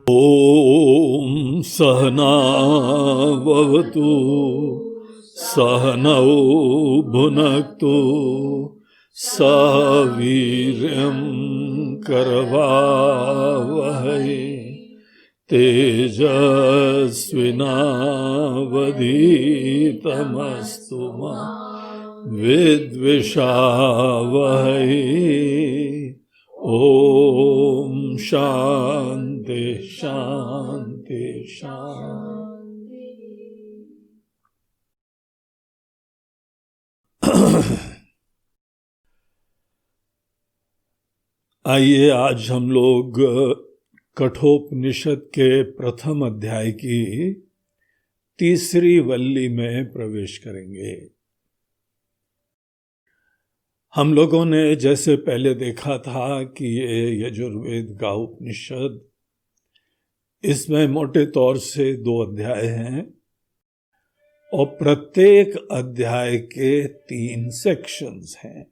ॐ सहना भवतु सहनौ भुनक्तु सह वीर्यं करवावहै तेजस्विनावधीतमस्तु मा विद्विषावहै। ओम शांति शांति शांति। आइए आज हम लोग कठोपनिषद के प्रथम अध्याय की तीसरी वल्ली में प्रवेश करेंगे। हम लोगों ने जैसे पहले देखा था कि ये यजुर्वेद का उपनिषद, इसमें मोटे तौर से 2 अध्याय हैं और प्रत्येक अध्याय के 3 सेक्शंस हैं।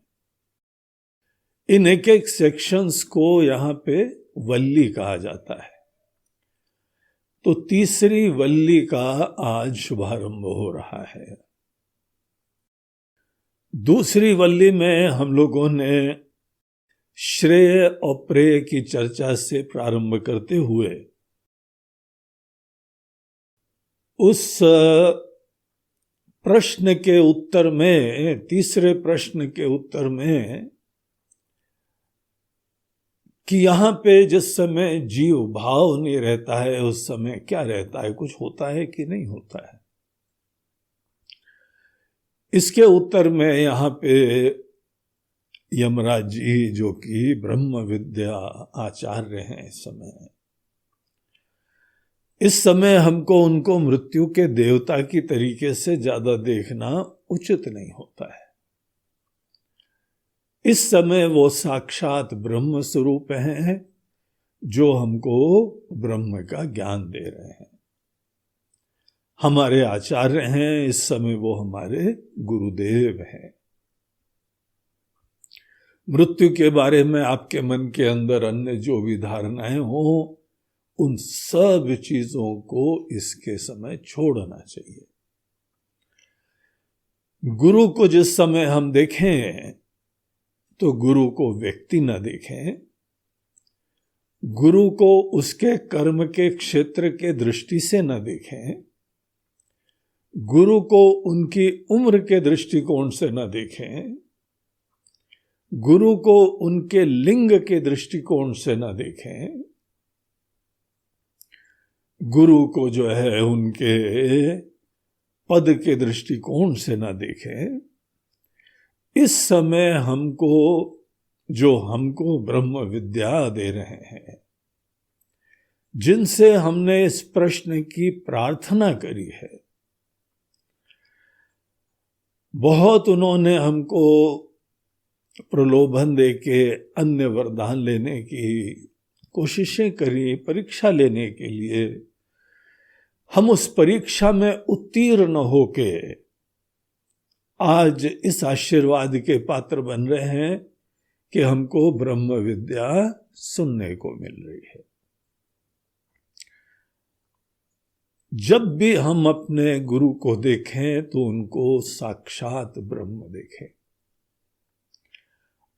इन एक एक सेक्शंस को यहाँ पे वल्ली कहा जाता है। तो तीसरी वल्ली का आज शुभारंभ हो रहा है। दूसरी वल्ली में हम लोगों ने श्रेय और प्रेय की चर्चा से प्रारंभ करते हुए उस प्रश्न के उत्तर में, तीसरे प्रश्न के उत्तर में, कि यहाँ पे जिस समय जीव भाव नहीं रहता है उस समय क्या रहता है, कुछ होता है कि नहीं होता है। इसके उत्तर में यहाँ पे यमराज जी, जो कि ब्रह्म विद्या आचार्य हैं इस समय हमको उनको मृत्यु के देवता की तरीके से ज्यादा देखना उचित नहीं होता है। इस समय वो साक्षात ब्रह्म स्वरूप हैं जो हमको ब्रह्म का ज्ञान दे रहे हैं। हमारे आचार्य हैं, इस समय वो हमारे गुरुदेव हैं। मृत्यु के बारे में आपके मन के अंदर अन्य जो भी धारणाएं हो, उन सब चीजों को इसके समय छोड़ना चाहिए। गुरु को जिस समय हम देखें तो गुरु को व्यक्ति न देखें, गुरु को उसके कर्म के क्षेत्र के दृष्टि से न देखें, गुरु को उनकी उम्र के दृष्टिकोण से न देखें, गुरु को उनके लिंग के दृष्टिकोण से न देखें, गुरु को जो है उनके पद के दृष्टिकोण से न देखें। इस समय हमको ब्रह्म विद्या दे रहे हैं, जिनसे हमने इस प्रश्न की प्रार्थना करी है, बहुत उन्होंने हमको प्रलोभन देके अन्य वरदान लेने की कोशिशें करी, परीक्षा लेने के लिए। हम उस परीक्षा में उत्तीर्ण होके आज इस आशीर्वाद के पात्र बन रहे हैं कि हमको ब्रह्म विद्या सुनने को मिल रही है। जब भी हम अपने गुरु को देखें तो उनको साक्षात ब्रह्म देखें।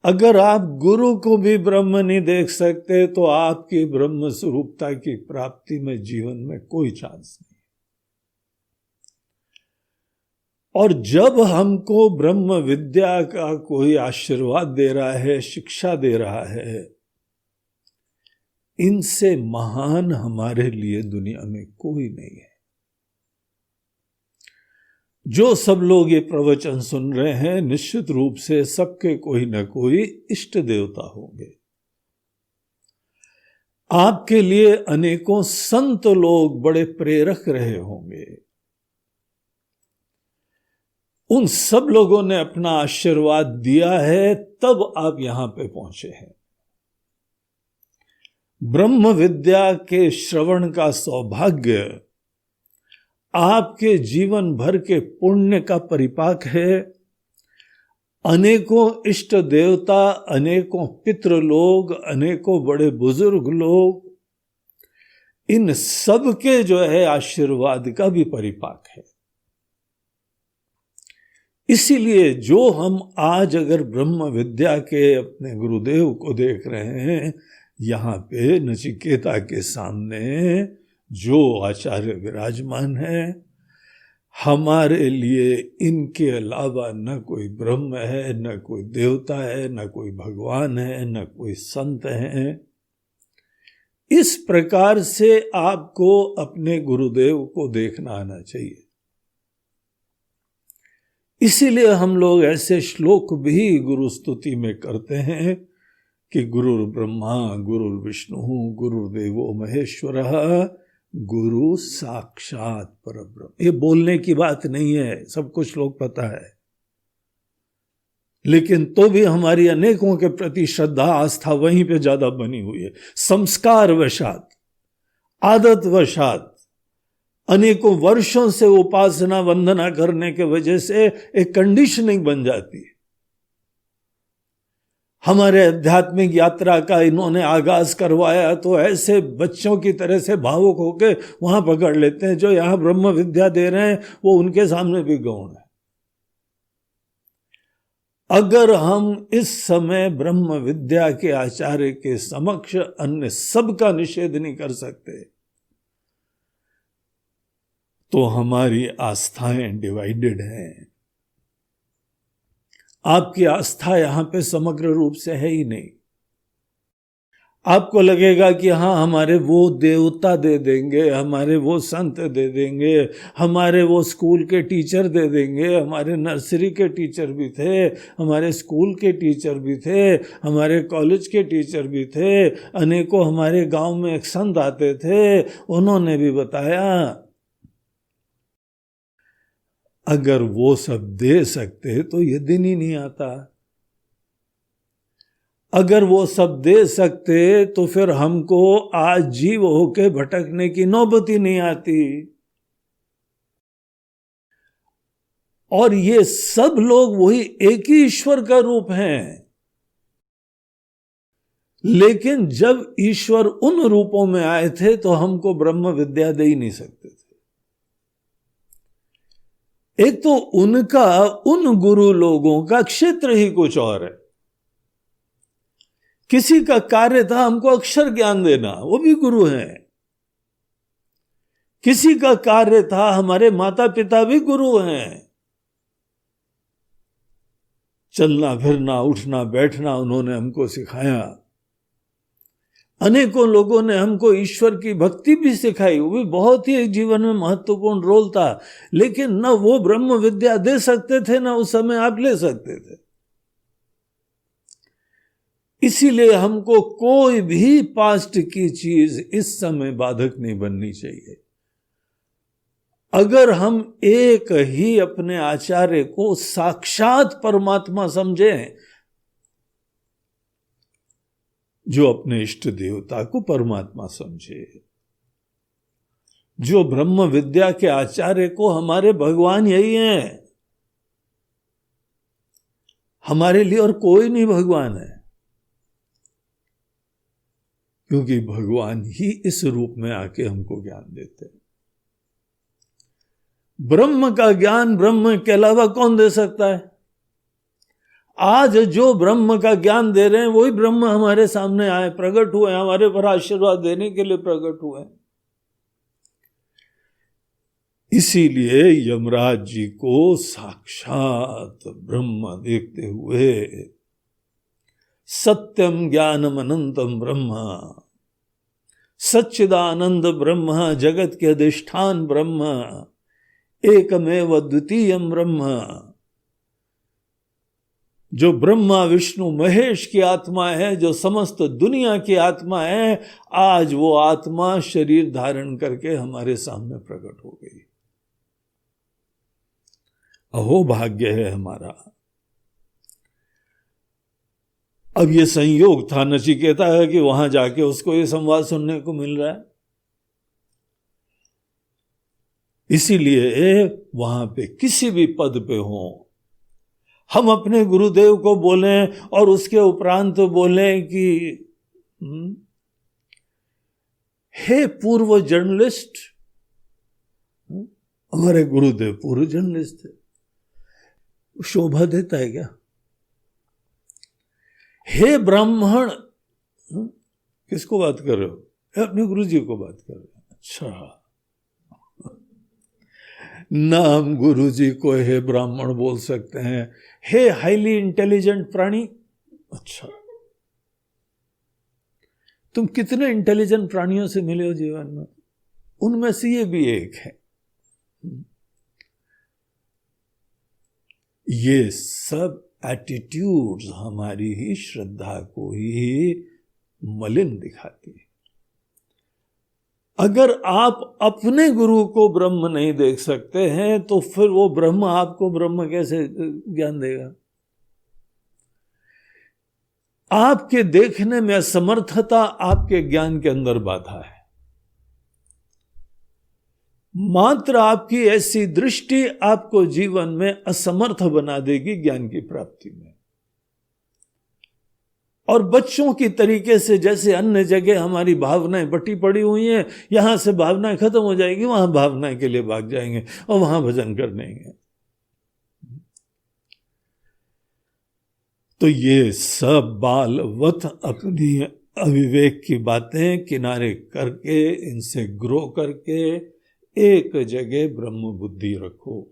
अगर आप गुरु को भी ब्रह्म नहीं देख सकते तो आपकी ब्रह्म स्वरूपता की प्राप्ति में जीवन में कोई चांस नहीं। और जब हमको ब्रह्म विद्या का कोई आशीर्वाद दे रहा है, शिक्षा दे रहा है, इनसे महान हमारे लिए दुनिया में कोई नहीं है। जो सब लोग ये प्रवचन सुन रहे हैं, निश्चित रूप से सबके कोई न कोई इष्ट देवता होंगे। आपके लिए अनेकों संत लोग बड़े प्रेरक रहे होंगे। उन सब लोगों ने अपना आशीर्वाद दिया है, तब आप यहां पे पहुंचे हैं। ब्रह्म विद्या के श्रवण का सौभाग्य आपके जीवन भर के पुण्य का परिपाक है। अनेकों इष्ट देवता, अनेकों पितृ लोग, अनेकों बड़े बुजुर्ग लोग इन सब के जो है आशीर्वाद का भी परिपाक है। इसीलिए जो हम आज अगर ब्रह्म विद्या के अपने गुरुदेव को देख रहे हैं, यहाँ पे नचिकेता के सामने जो आचार्य विराजमान है, हमारे लिए इनके अलावा न कोई ब्रह्म है, न कोई देवता है, न कोई भगवान है, न कोई संत है। इस प्रकार से आपको अपने गुरुदेव को देखना आना चाहिए। इसीलिए हम लोग ऐसे श्लोक भी गुरु स्तुति में करते हैं कि गुरुर् ब्रह्मा गुरुर्विष्णु गुरुर्देवो महेश्वरः गुरु साक्षात परब्रह्म। ये बोलने की बात नहीं है, सब कुछ लोग पता है, लेकिन तो भी हमारी अनेकों के प्रति श्रद्धा आस्था वहीं पे ज्यादा बनी हुई है। संस्कार वशात, आदत वशात, अनेकों वर्षों से उपासना वंदना करने के वजह से एक कंडीशनिंग बन जाती है। हमारे आध्यात्मिक यात्रा का इन्होंने आगाज करवाया तो ऐसे बच्चों की तरह से भावुक होकर वहां पकड़ लेते हैं। जो यहां ब्रह्म विद्या दे रहे हैं वो उनके सामने भी गौण है। अगर हम इस समय ब्रह्म विद्या के आचार्य के समक्ष अन्य सब का निषेध नहीं कर सकते तो हमारी आस्थाएं डिवाइडेड हैं। आपकी आस्था यहां पे समग्र रूप से है ही नहीं। आपको लगेगा कि हाँ हमारे वो देवता दे देंगे, हमारे वो संत दे देंगे, हमारे वो स्कूल के टीचर दे देंगे, हमारे नर्सरी के टीचर भी थे, हमारे स्कूल के टीचर भी थे, हमारे कॉलेज के टीचर भी थे, अनेकों हमारे गांव में एक संत आते थे, उन्होंने भी बताया। अगर वो सब दे सकते तो ये दिन ही नहीं आता। अगर वो सब दे सकते तो फिर हमको आज जीव होके भटकने की नौबत ही नहीं आती। और ये सब लोग वही एक ही ईश्वर का रूप हैं, लेकिन जब ईश्वर उन रूपों में आए थे तो हमको ब्रह्म विद्या दे ही नहीं सकते थे। एक तो उनका, उन गुरु लोगों का क्षेत्र ही कुछ और है। किसी का कार्य था हमको अक्षर ज्ञान देना, वो भी गुरु हैं। किसी का कार्य था, हमारे माता पिता भी गुरु हैं। चलना फिरना उठना बैठना उन्होंने हमको सिखाया। अनेकों लोगों ने हमको ईश्वर की भक्ति भी सिखाई, वो भी बहुत ही जीवन में महत्वपूर्ण रोल था। लेकिन न वो ब्रह्म विद्या दे सकते थे, न उस समय आप ले सकते थे। इसीलिए हमको कोई भी पास्ट की चीज इस समय बाधक नहीं बननी चाहिए। अगर हम एक ही अपने आचार्य को साक्षात परमात्मा समझें, जो अपने इष्ट देवता को परमात्मा समझे, जो ब्रह्म विद्या के आचार्य को हमारे भगवान यही हैं, हमारे लिए और कोई नहीं भगवान है, क्योंकि भगवान ही इस रूप में आके हमको ज्ञान देते हैं। ब्रह्म का ज्ञान ब्रह्म के अलावा कौन दे सकता है? आज जो ब्रह्म का ज्ञान दे रहे हैं वही ब्रह्म हमारे सामने आए, प्रकट हुए, हमारे पर आशीर्वाद देने के लिए प्रकट हुए। इसीलिए यमराज जी को साक्षात ब्रह्म देखते हुए सत्यम ज्ञानम अनंतम ब्रह्म, सच्चिदानंद ब्रह्म, जगत के अधिष्ठान ब्रह्म, एकमेव द्वितीयम ब्रह्म, जो ब्रह्मा विष्णु महेश की आत्मा है, जो समस्त दुनिया की आत्मा है, आज वो आत्मा शरीर धारण करके हमारे सामने प्रकट हो गई। अहो भाग्य है हमारा। अब ये संयोग था नचिकेता है कि वहां जाके उसको ये संवाद सुनने को मिल रहा है। इसीलिए वहां पे किसी भी पद पे हो, हम अपने गुरुदेव को बोलें और उसके उपरांत बोलें कि हे पूर्व जर्नलिस्ट, हमारे गुरुदेव पूर्व जर्नलिस्ट थे, शोभा देता है क्या? हे ब्राह्मण, किसको बात कर रहे हो? अपने गुरु जी को बात कर रहे हो। अच्छा, ना हम गुरु जी को हे ब्राह्मण बोल सकते हैं, हे हाईली इंटेलिजेंट प्राणी। अच्छा, तुम कितने इंटेलिजेंट प्राणियों से मिले हो जीवन में, उनमें से ये भी एक है। ये सब एटीट्यूड्स हमारी ही श्रद्धा को ही मलिन दिखाती है। अगर आप अपने गुरु को ब्रह्म नहीं देख सकते हैं तो फिर वो ब्रह्म आपको ब्रह्म कैसे ज्ञान देगा? आपके देखने में असमर्थता आपके ज्ञान के अंदर बाधा है। मात्र आपकी ऐसी दृष्टि आपको जीवन में असमर्थ बना देगी ज्ञान की प्राप्ति में। और बच्चों की तरीके से जैसे अन्य जगह हमारी भावनाएं बटी पड़ी हुई हैं, यहां से भावनाएं खत्म हो जाएगी, वहां भावनाएं के लिए भाग जाएंगे और वहां भजन कर लेंगे। तो ये सब बालवत अपनी अविवेक की बातें किनारे करके, इनसे ग्रो करके एक जगह ब्रह्म बुद्धि रखो।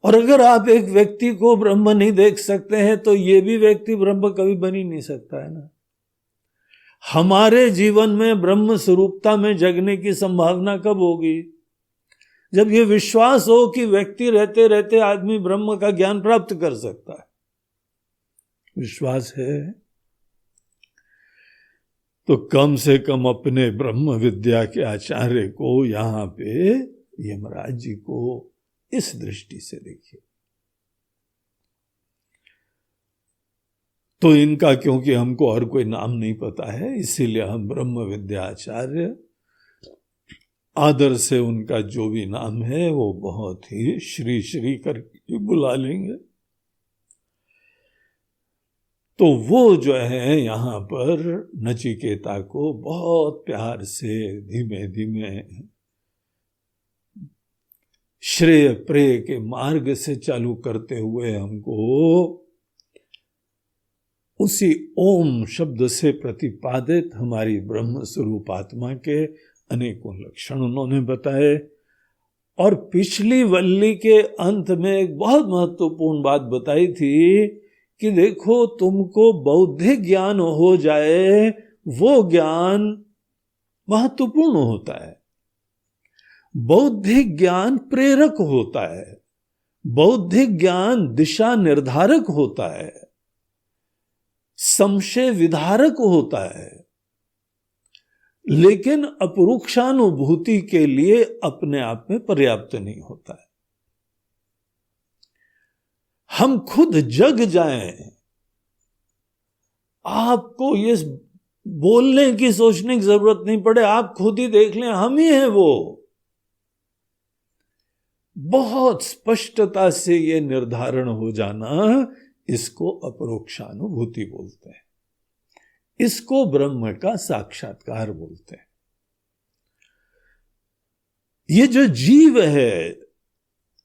और अगर आप एक व्यक्ति को ब्रह्म नहीं देख सकते हैं तो ये भी व्यक्ति ब्रह्म कभी बन ही नहीं सकता है ना। हमारे जीवन में ब्रह्म स्वरूपता में जगने की संभावना कब होगी? जब ये विश्वास हो कि व्यक्ति रहते रहते आदमी ब्रह्म का ज्ञान प्राप्त कर सकता है। विश्वास है तो कम से कम अपने ब्रह्म विद्या के आचार्य को यहां पे यमराज जी को इस दृष्टि से देखिए। तो इनका क्योंकि हमको और कोई नाम नहीं पता है, इसीलिए हम ब्रह्म विद्या आचार्य आदर से उनका जो भी नाम है वो बहुत ही श्री श्री करके बुला लेंगे। तो वो जो है यहाँ पर नचिकेता को बहुत प्यार से धीमे धीमे श्रेय प्रेय के मार्ग से चालू करते हुए हमको उसी ओम शब्द से प्रतिपादित हमारी ब्रह्म स्वरूप आत्मा के अनेकों लक्षण उन्होंने बताए। और पिछली वल्ली के अंत में एक बहुत महत्वपूर्ण बात बताई थी कि देखो, तुमको बौद्धिक ज्ञान हो जाए वो ज्ञान महत्वपूर्ण होता है। बौद्धिक ज्ञान प्रेरक होता है, बौद्धिक ज्ञान दिशा निर्धारक होता है, संशय विधारक होता है, लेकिन अपरोक्षानुभूति के लिए अपने आप में पर्याप्त नहीं होता है। हम खुद जग जाएं, आपको ये बोलने की सोचने की जरूरत नहीं पड़े, आप खुद ही देख लें, हम ही हैं वो। बहुत स्पष्टता से ये निर्धारण हो जाना, इसको अपरोक्षानुभूति बोलते हैं, इसको ब्रह्म का साक्षात्कार बोलते हैं। ये जो जीव है,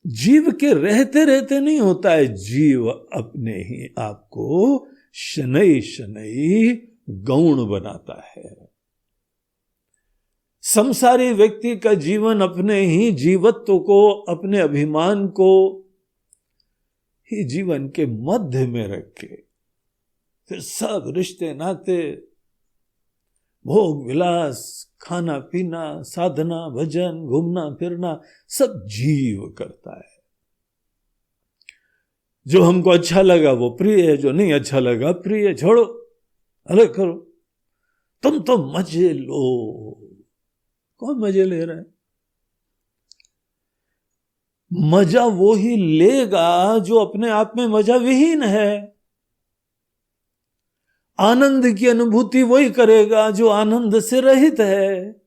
जीव के रहते रहते नहीं होता है, जीव अपने ही आपको शनै शनै गौण बनाता है। संसारी व्यक्ति का जीवन अपने ही जीवत्व को, अपने अभिमान को ही जीवन के मध्य में रख के फिर सब रिश्ते नाते, भोग विलास, खाना पीना, साधना, भजन, घूमना फिरना सब जीव करता है। जो हमको अच्छा लगा वो प्रिय है, जो नहीं अच्छा लगा प्रिय, छोड़ो, अलग करो, तुम तो मजे लो। कौन मजे ले रहा है? मजा वो ही लेगा जो अपने आप में मजा विहीन है। आनंद की अनुभूति वही करेगा जो आनंद से रहित है।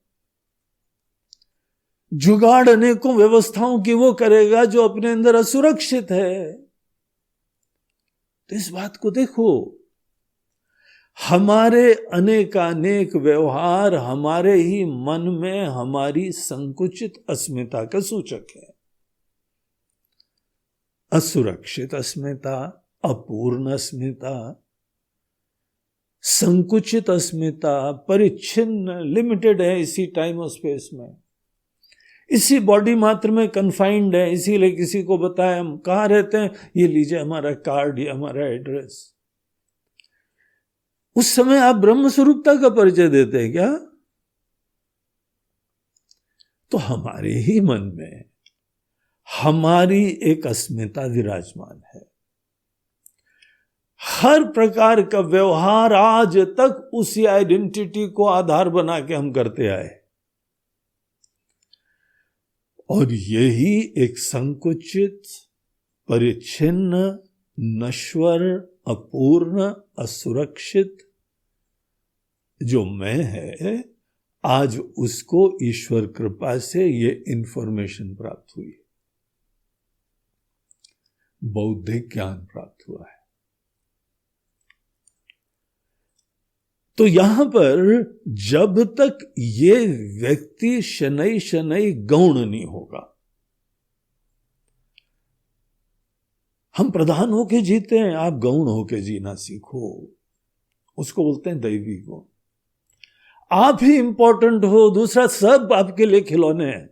जुगाड़ अनेकों व्यवस्थाओं की वो करेगा जो अपने अंदर असुरक्षित है। तो इस बात को देखो, हमारे अनेकानेक व्यवहार हमारे ही मन में हमारी संकुचित अस्मिता का सूचक है। असुरक्षित अस्मिता, अपूर्ण अस्मिता, संकुचित अस्मिता, परिच्छिन्न, लिमिटेड है इसी टाइम और स्पेस में, इसी बॉडी मात्र में कन्फाइंड है। इसीलिए किसी को बताया हम कहाँ रहते हैं, ये लीजिए हमारा कार्ड, ये हमारा एड्रेस। उस समय आप ब्रह्म स्वरूपता का परिचय देते हैं क्या? तो हमारे ही मन में हमारी एक अस्मिता विराजमान है। हर प्रकार का व्यवहार आज तक उसी आइडेंटिटी को आधार बना के हम करते आए, और यही एक संकुचित, परिच्छिन्न, नश्वर, अपूर्ण, असुरक्षित जो मैं है, आज उसको ईश्वर कृपा से ये इंफॉर्मेशन प्राप्त हुई, बौद्धिक ज्ञान प्राप्त हुआ है। तो यहां पर जब तक ये व्यक्ति शनै शनै गौण नहीं होगा, हम प्रधान होके जीते हैं, आप गौण होके जीना सीखो, उसको बोलते हैं दैवी गुण। आप ही इंपॉर्टेंट हो, दूसरा सब आपके लिए खिलौने हैं।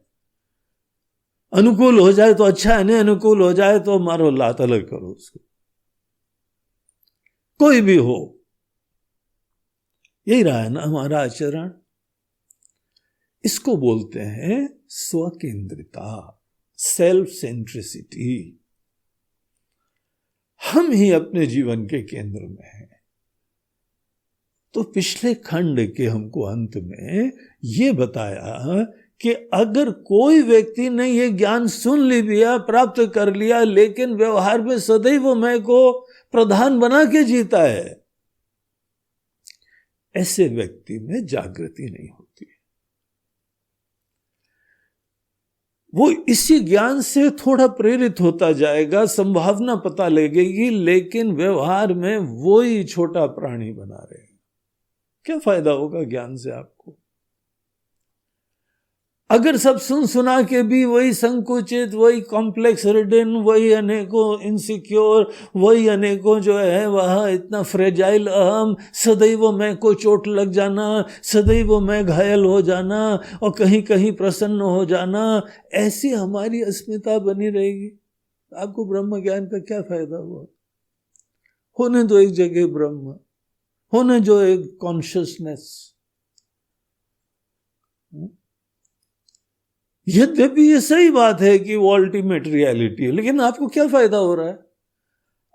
अनुकूल हो जाए तो अच्छा है, नहीं अनुकूल हो जाए तो मारो लात, अलग करो उसको, कोई भी हो। यही रहा है ना हमारा आचरण। इसको बोलते हैं स्वकेंद्रिता, सेल्फ सेंट्रिसिटी। हम ही अपने जीवन के केंद्र में हैं। तो पिछले खंड के हमको अंत में ये बताया कि अगर कोई व्यक्ति ने ये ज्ञान सुन लिया, प्राप्त कर लिया, लेकिन व्यवहार में सदैव मैं को प्रधान बना के जीता है, ऐसे व्यक्ति में जागृति नहीं होती। वो इसी ज्ञान से थोड़ा प्रेरित होता जाएगा, संभावना पता लगेगी, लेकिन व्यवहार में वो ही छोटा प्राणी बना रहेगा। क्या फायदा होगा ज्ञान से आपको? अगर सब सुन सुना के भी वही संकुचित, वही कॉम्प्लेक्स रिडन, वही अनेकों इनसिक्योर, वही अनेकों जो है वह इतना फ्रेजाइल अहम, सदैव मैं को चोट लग जाना, सदैव मैं घायल हो जाना और कहीं कहीं प्रसन्न हो जाना, ऐसी हमारी अस्मिता बनी रहेगी। आपको ब्रह्म ज्ञान का क्या फायदा हुआ? होने दो एक जगह ब्रह्म, होने जो एक कॉन्शियसनेस। यद्यपि ये सही बात है कि वो अल्टीमेट रियलिटी है, लेकिन आपको क्या फायदा हो रहा है?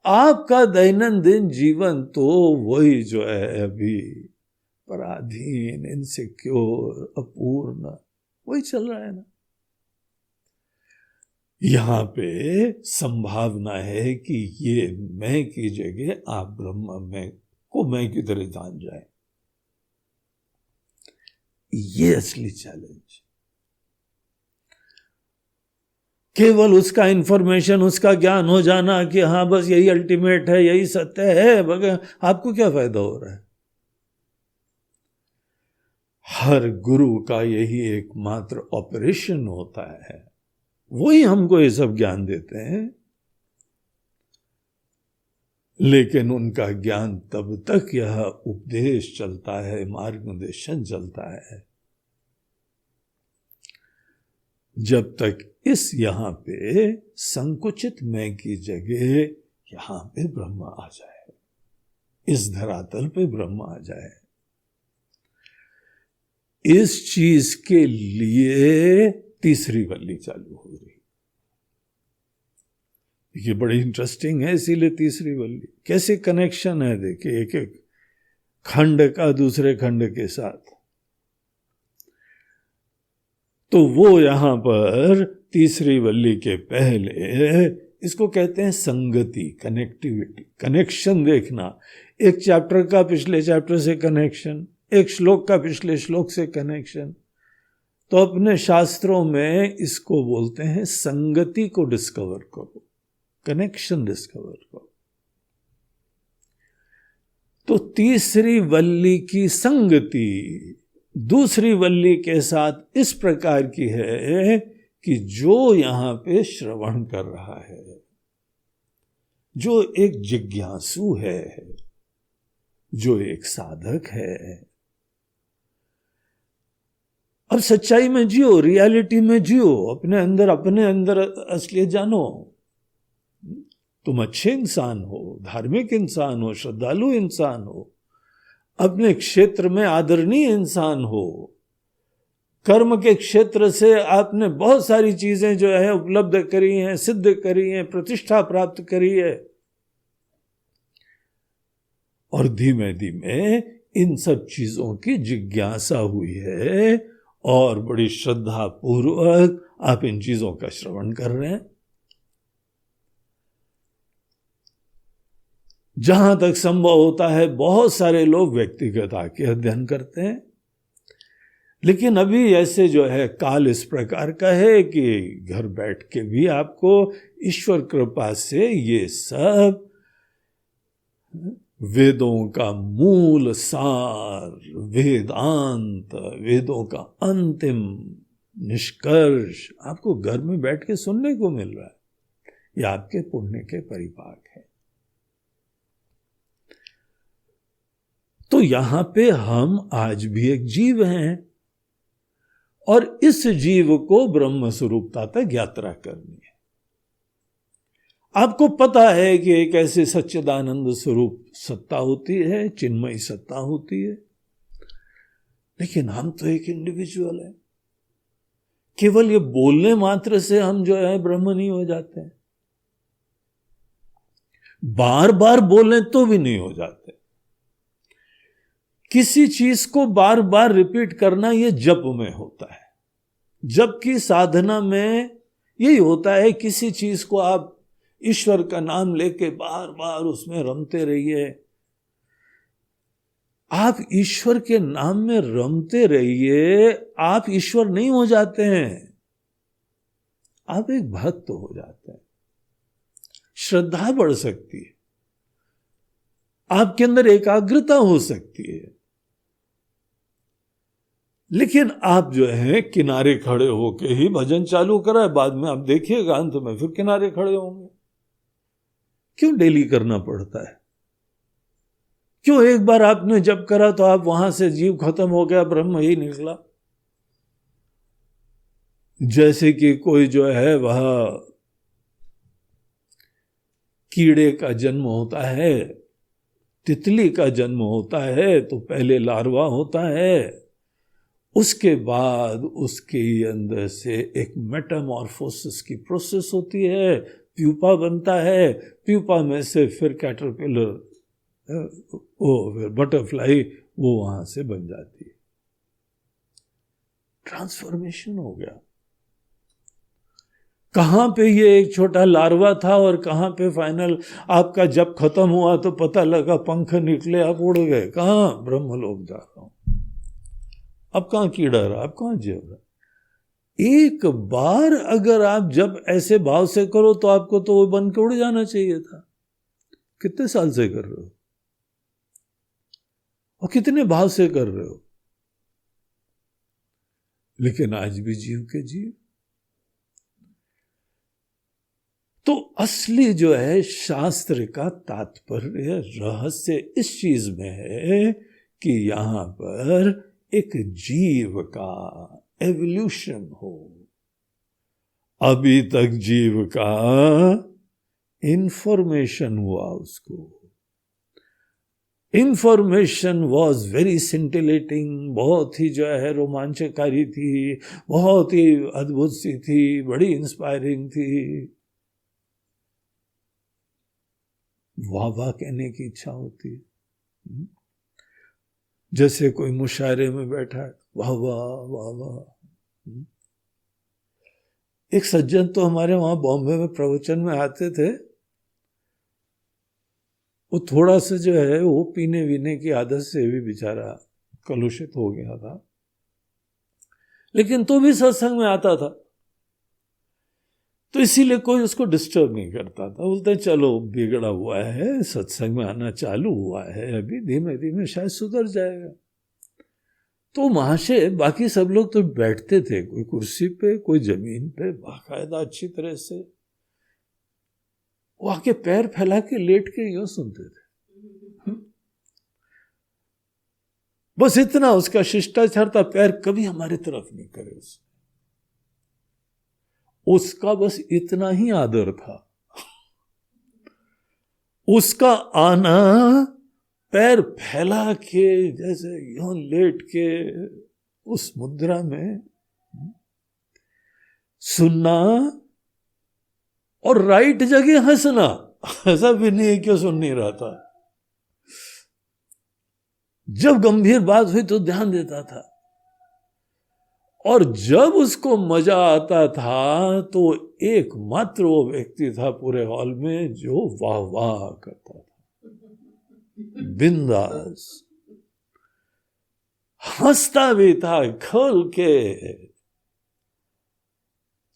आपका दैनंदिन जीवन तो वही जो है अभी पराधीन, इनसिक्योर, अपूर्ण, वही चल रहा है ना। यहां पे संभावना है कि ये मैं की जगह आप ब्रह्म में को मैं की तरह जान जाए। ये असली चैलेंज। केवल उसका इंफॉर्मेशन, उसका ज्ञान हो जाना कि हाँ बस यही अल्टीमेट है, यही सत्य है, मगर आपको क्या फायदा हो रहा है? हर गुरु का यही एकमात्र ऑपरेशन होता है, वही हमको ये सब ज्ञान देते हैं, लेकिन उनका ज्ञान तब तक यह उपदेश चलता है, मार्गदर्शन चलता है, जब तक इस यहां पे संकुचित मैं की जगह यहां पे ब्रह्म आ जाए, इस धरातल पे ब्रह्म आ जाए। इस चीज के लिए तीसरी वल्ली चालू हो रही। ये बड़ी इंटरेस्टिंग है, इसीलिए तीसरी वल्ली कैसे कनेक्शन है, देखिए एक एक खंड का दूसरे खंड के साथ। तो वो यहां पर तीसरी वल्ली के पहले इसको कहते हैं संगति, कनेक्टिविटी, कनेक्शन देखना। एक चैप्टर का पिछले चैप्टर से कनेक्शन, एक श्लोक का पिछले श्लोक से कनेक्शन। तो अपने शास्त्रों में इसको बोलते हैं संगति को डिस्कवर करो, कनेक्शन डिस्कवर करो। तो तीसरी वल्ली की संगति दूसरी वल्ली के साथ इस प्रकार की है कि जो यहां पे श्रवण कर रहा है, जो एक जिज्ञासु है, जो एक साधक है, अब सच्चाई में जियो, रियलिटी में जियो, अपने अंदर असलियत जानो। तुम अच्छे इंसान हो, धार्मिक इंसान हो, श्रद्धालु इंसान हो, अपने क्षेत्र में आदरणीय इंसान हो, कर्म के क्षेत्र से आपने बहुत सारी चीजें जो है उपलब्ध करी हैं, सिद्ध करी हैं, प्रतिष्ठा प्राप्त करी है, और धीमे धीमे इन सब चीजों की जिज्ञासा हुई है और बड़ी श्रद्धा पूर्वक आप इन चीजों का श्रवण कर रहे हैं। जहां तक संभव होता है बहुत सारे लोग व्यक्तिगत आके अध्ययन करते हैं, लेकिन अभी ऐसे जो है काल इस प्रकार का है कि घर बैठ के भी आपको ईश्वर कृपा से ये सब वेदों का मूल सार, वेदांत, वेदों का अंतिम निष्कर्ष आपको घर में बैठ के सुनने को मिल रहा है। ये आपके पुण्य के परिपाक है। तो यहां पे हम आज भी एक जीव हैं और इस जीव को ब्रह्म स्वरूपता तक यात्रा करनी है। आपको पता है कि एक ऐसे सच्चिदानंद स्वरूप सत्ता होती है, चिन्मयी सत्ता होती है, लेकिन हम तो एक इंडिविजुअल है। केवल ये बोलने मात्र से हम जो है ब्रह्म नहीं हो जाते हैं, बार बार बोलें तो भी नहीं हो जाते। किसी चीज को बार बार रिपीट करना ये जप में होता है। जप की साधना में यही होता है, किसी चीज को आप ईश्वर का नाम लेके बार बार उसमें रमते रहिए। आप ईश्वर के नाम में रमते रहिए, आप ईश्वर नहीं हो जाते हैं, आप एक भक्त हो जाते हैं। श्रद्धा बढ़ सकती है, आपके अंदर एकाग्रता हो सकती है, लेकिन आप जो है किनारे खड़े होके ही भजन चालू करा है, बाद में आप देखिएगा अंत में फिर किनारे खड़े होंगे। क्यों डेली करना पड़ता है? क्यों एक बार आपने जप करा तो आप वहां से जीव खत्म हो गया, ब्रह्म ही निकला? जैसे कि कोई जो है वह कीड़े का जन्म होता है, तितली का जन्म होता है, तो पहले लार्वा होता है, उसके बाद उसके अंदर से एक मेटामॉर्फोसिस की प्रोसेस होती है, प्यूपा बनता है, प्यूपा में से फिर कैटरपिलर, फिर बटरफ्लाई, वो वहां से बन जाती है। ट्रांसफॉर्मेशन हो गया। कहां पे ये एक छोटा लार्वा था और कहां पे फाइनल आपका जब खत्म हुआ तो पता लगा पंख निकले, आप उड़ गए। कहां? ब्रह्मलोक जा रहा हूं। अब कहां कीड़ा रहा, अब कहां जीव रहा? एक बार अगर आप जब ऐसे भाव से करो तो आपको तो वो बन के उड़ जाना चाहिए था। कितने साल से कर रहे हो और कितने भाव से कर रहे हो, लेकिन आज भी जीव के जीव। तो असली जो है शास्त्र का तात्पर्य, रहस्य इस चीज में है कि यहां पर एक जीव का एवोल्यूशन हो। अभी तक जीव का इंफॉर्मेशन हुआ, उसको इंफॉर्मेशन वॉज वेरी सिंटिलेटिंग, बहुत ही जो है रोमांचकारी थी, बहुत ही अद्भुत सी थी, बड़ी इंस्पायरिंग थी। वाह वाह कहने की इच्छा होती है। जैसे कोई मुशायरे में बैठा है, वाह वाह वाह वाह। एक सज्जन तो हमारे वहां बॉम्बे में प्रवचन में आते थे, वो थोड़ा सा जो है वो पीने वीने की आदत से भी बेचारा कलुषित हो गया था, लेकिन तो भी सत्संग में आता था। तो इसीलिए कोई उसको डिस्टर्ब नहीं करता था। बोलते चलो बिगड़ा हुआ है, सत्संग में आना चालू हुआ है, अभी धीमे धीमे शायद सुधर जाएगा। तो महाशय बाकी सब लोग तो बैठते थे, कोई कुर्सी पे, कोई जमीन पे, बाकायदा अच्छी तरह से। वो आके पैर फैला के लेट के यूं सुनते थे। बस इतना उसका शिष्टाचार था, पैर कभी हमारी तरफ नहीं करे उसका बस इतना ही आदर था। उसका आना पैर फैला के जैसे यूं लेट के उस मुद्रा में सुनना और राइट जगह हंसना, ऐसा भी नहीं है क्यों सुन नहीं रहा था। जब गंभीर बात हुई तो ध्यान देता था, और जब उसको मजा आता था तो एकमात्र वो व्यक्ति था पूरे हॉल में जो वाह वाह करता था, बिंदास हंसता भी था खोल के।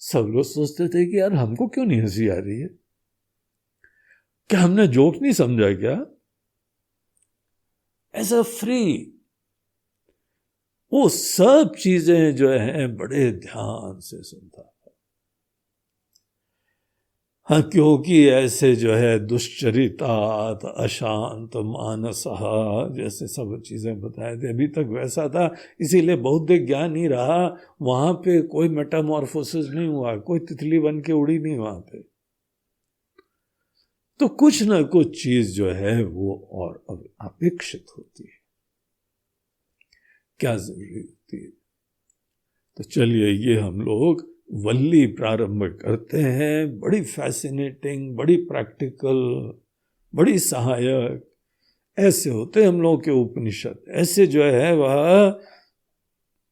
सब लोग सोचते थे कि यार हमको क्यों नहीं हंसी आ रही है, क्या हमने जोक नहीं समझा क्या? ऐसा फ्री वो सब चीजें जो है बड़े ध्यान से सुनता था। हाँ, क्योंकि ऐसे जो है दुश्चरितात, अशांत मानस जैसे सब चीजें बताए थे, अभी तक वैसा था, इसीलिए बौद्धिक ज्ञान ही रहा। वहां पे कोई मेटामॉर्फोसिस नहीं हुआ, कोई तितली बन के उड़ी नहीं वहां पे। तो कुछ ना कुछ चीज जो है वो और अपेक्षित होती है, क्या जरूरी होती है। तो चलिए ये हम लोग वल्ली प्रारंभ करते हैं, बड़ी फैसिनेटिंग, बड़ी प्रैक्टिकल, बड़ी सहायक। ऐसे होते हम लोगों के उपनिषद, ऐसे जो है वह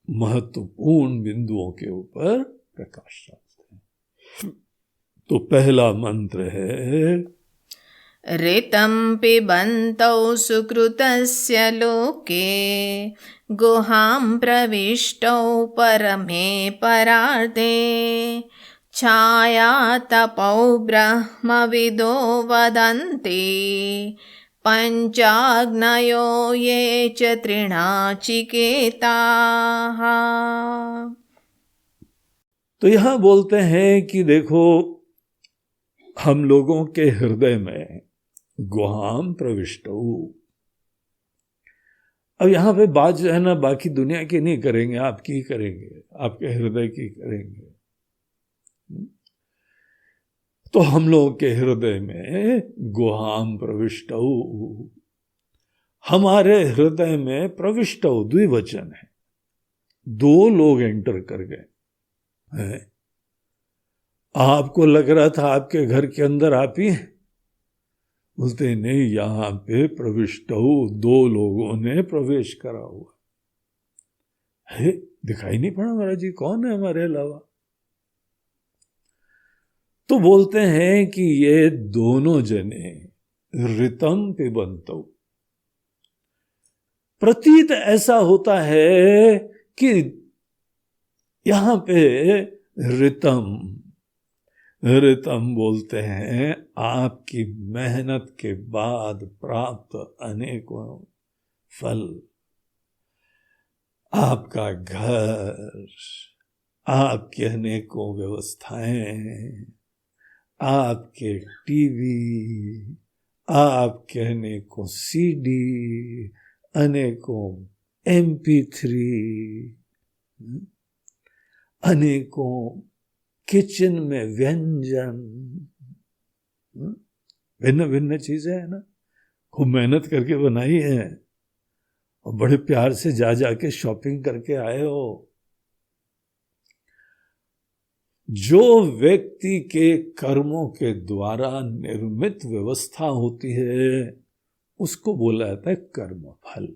महत्वपूर्ण बिंदुओं के ऊपर प्रकाश डालते हैं। तो पहला मंत्र है ऋतं पिबन्तौ सुकृतस्य लोके गुहां प्रविष्टौ परमे परार्धे छायातपौ ब्रह्मविदो वदन्ति पंचाग्नयो ये च तृणाचिकेताः। तो यहां बोलते हैं कि देखो हम लोगों के हृदय में गुहाम प्रविष्टौ। अब यहां पे बात जो है ना बाकी दुनिया की नहीं करेंगे, आपकी ही करेंगे, आपके हृदय की करेंगे। तो हम लोगों के हृदय में गुहाम प्रविष्टौ, हमारे हृदय में प्रविष्टौ द्विवचन है, दो लोग एंटर कर गए हैं। आपको लग रहा था आपके घर के अंदर आप ही, बोलते नहीं, यहां पे प्रविष्ट हो, दो लोगों ने प्रवेश करा हुआ है। दिखाई नहीं पड़ा महाराज जी कौन है हमारे अलावा? तो बोलते हैं कि ये दोनों जने ऋतम पिबंतो, प्रतीत ऐसा होता है कि यहां पे ऋतम, ऋतम बोलते हैं आपकी मेहनत के बाद प्राप्त अनेकों फल, आपका घर, आपकी अनेकों व्यवस्थाएं, आपके टीवी, आपके अनेकों सीडी, अनेकों MP3, अनेकों किचन में व्यंजन, भिन्न भिन्न चीजें है ना, खूब मेहनत करके बनाई है और बड़े प्यार से जा जाके शॉपिंग करके आए हो। जो व्यक्ति के कर्मों के द्वारा निर्मित व्यवस्था होती है उसको बोला जाता है कर्मफल।